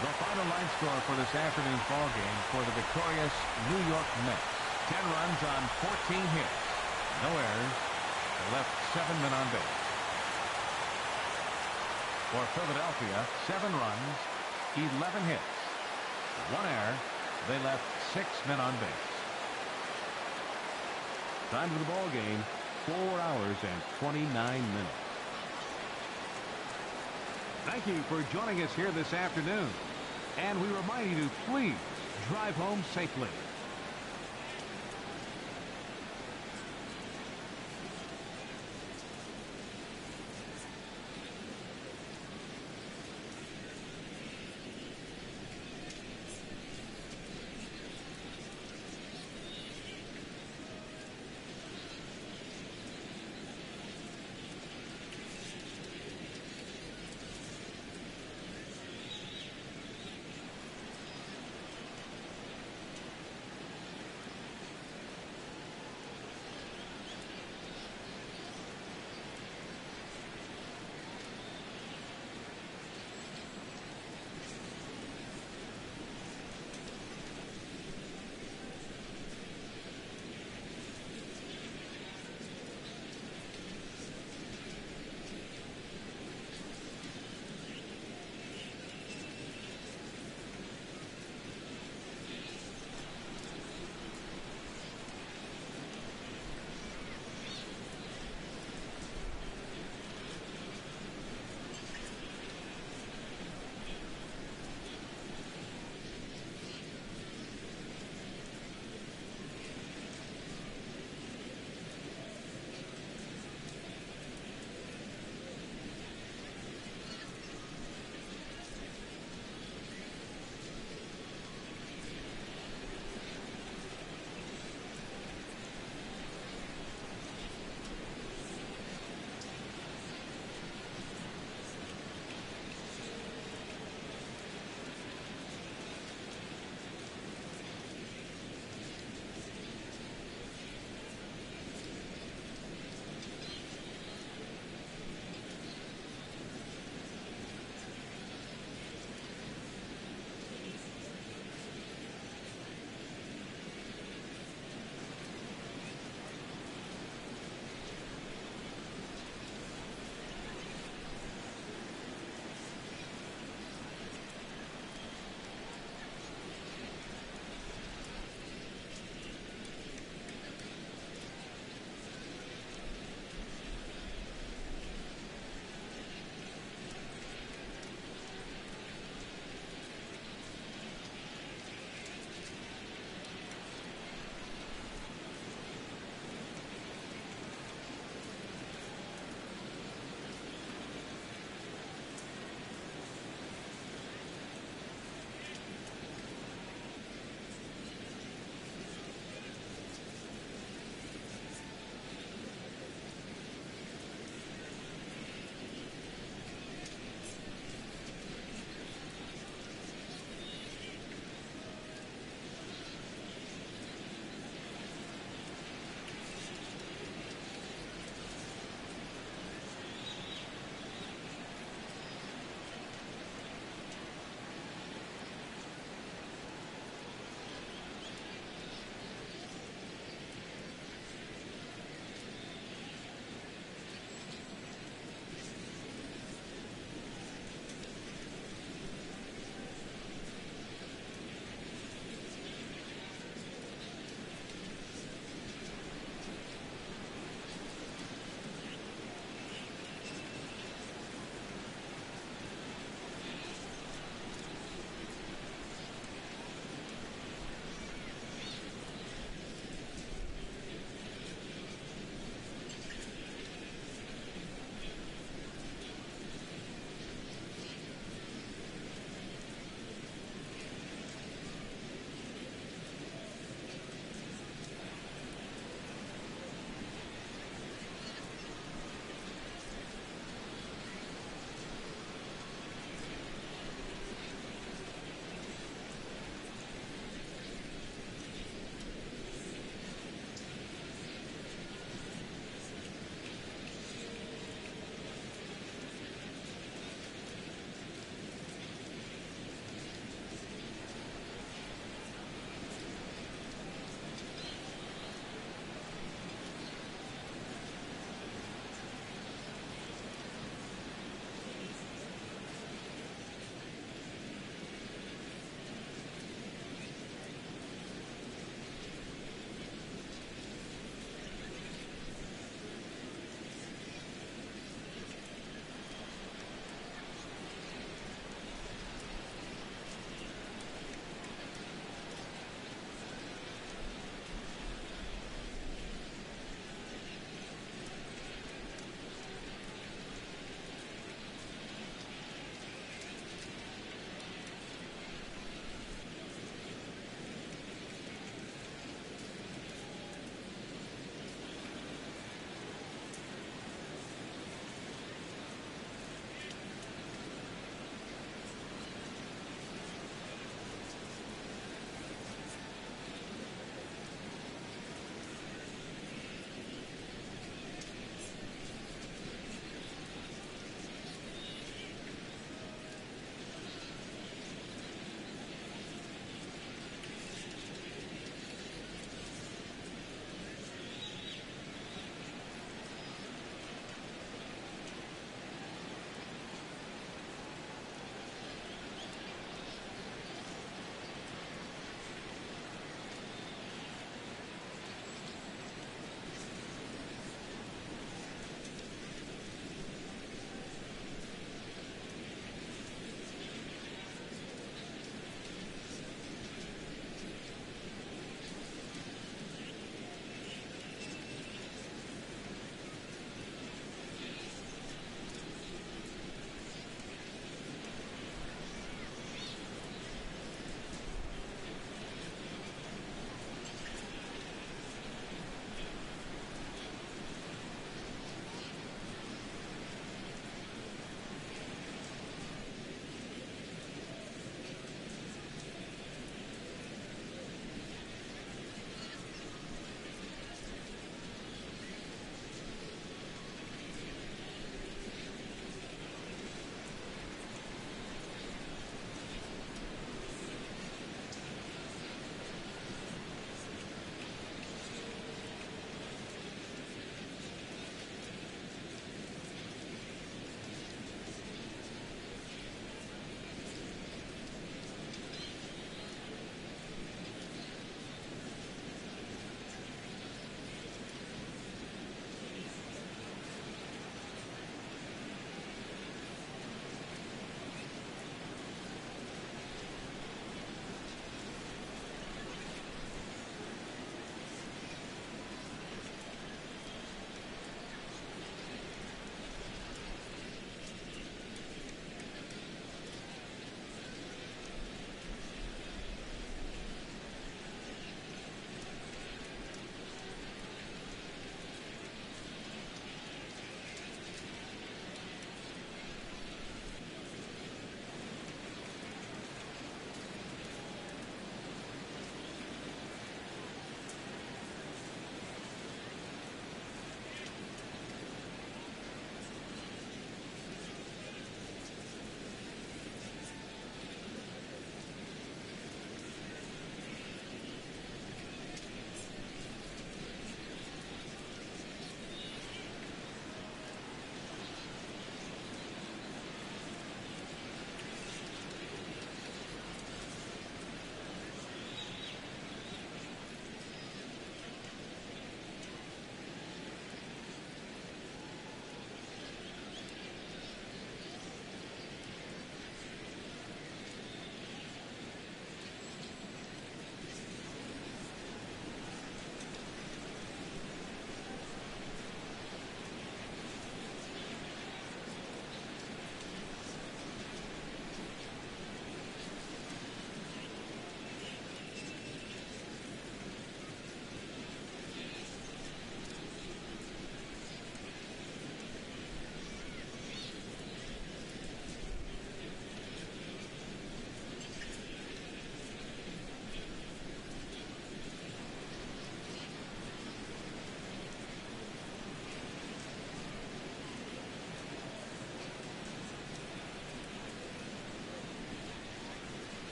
The final line score for this afternoon's ball game for the victorious New York Mets. 10 runs on 14 hits. No errors. They left 7 men on base. For Philadelphia, 7 runs, 11 hits. 1 error. They left 6 men on base. Time of the ball game, 4 hours and 29 minutes. Thank you for joining us here this afternoon. And we remind you to please drive home safely.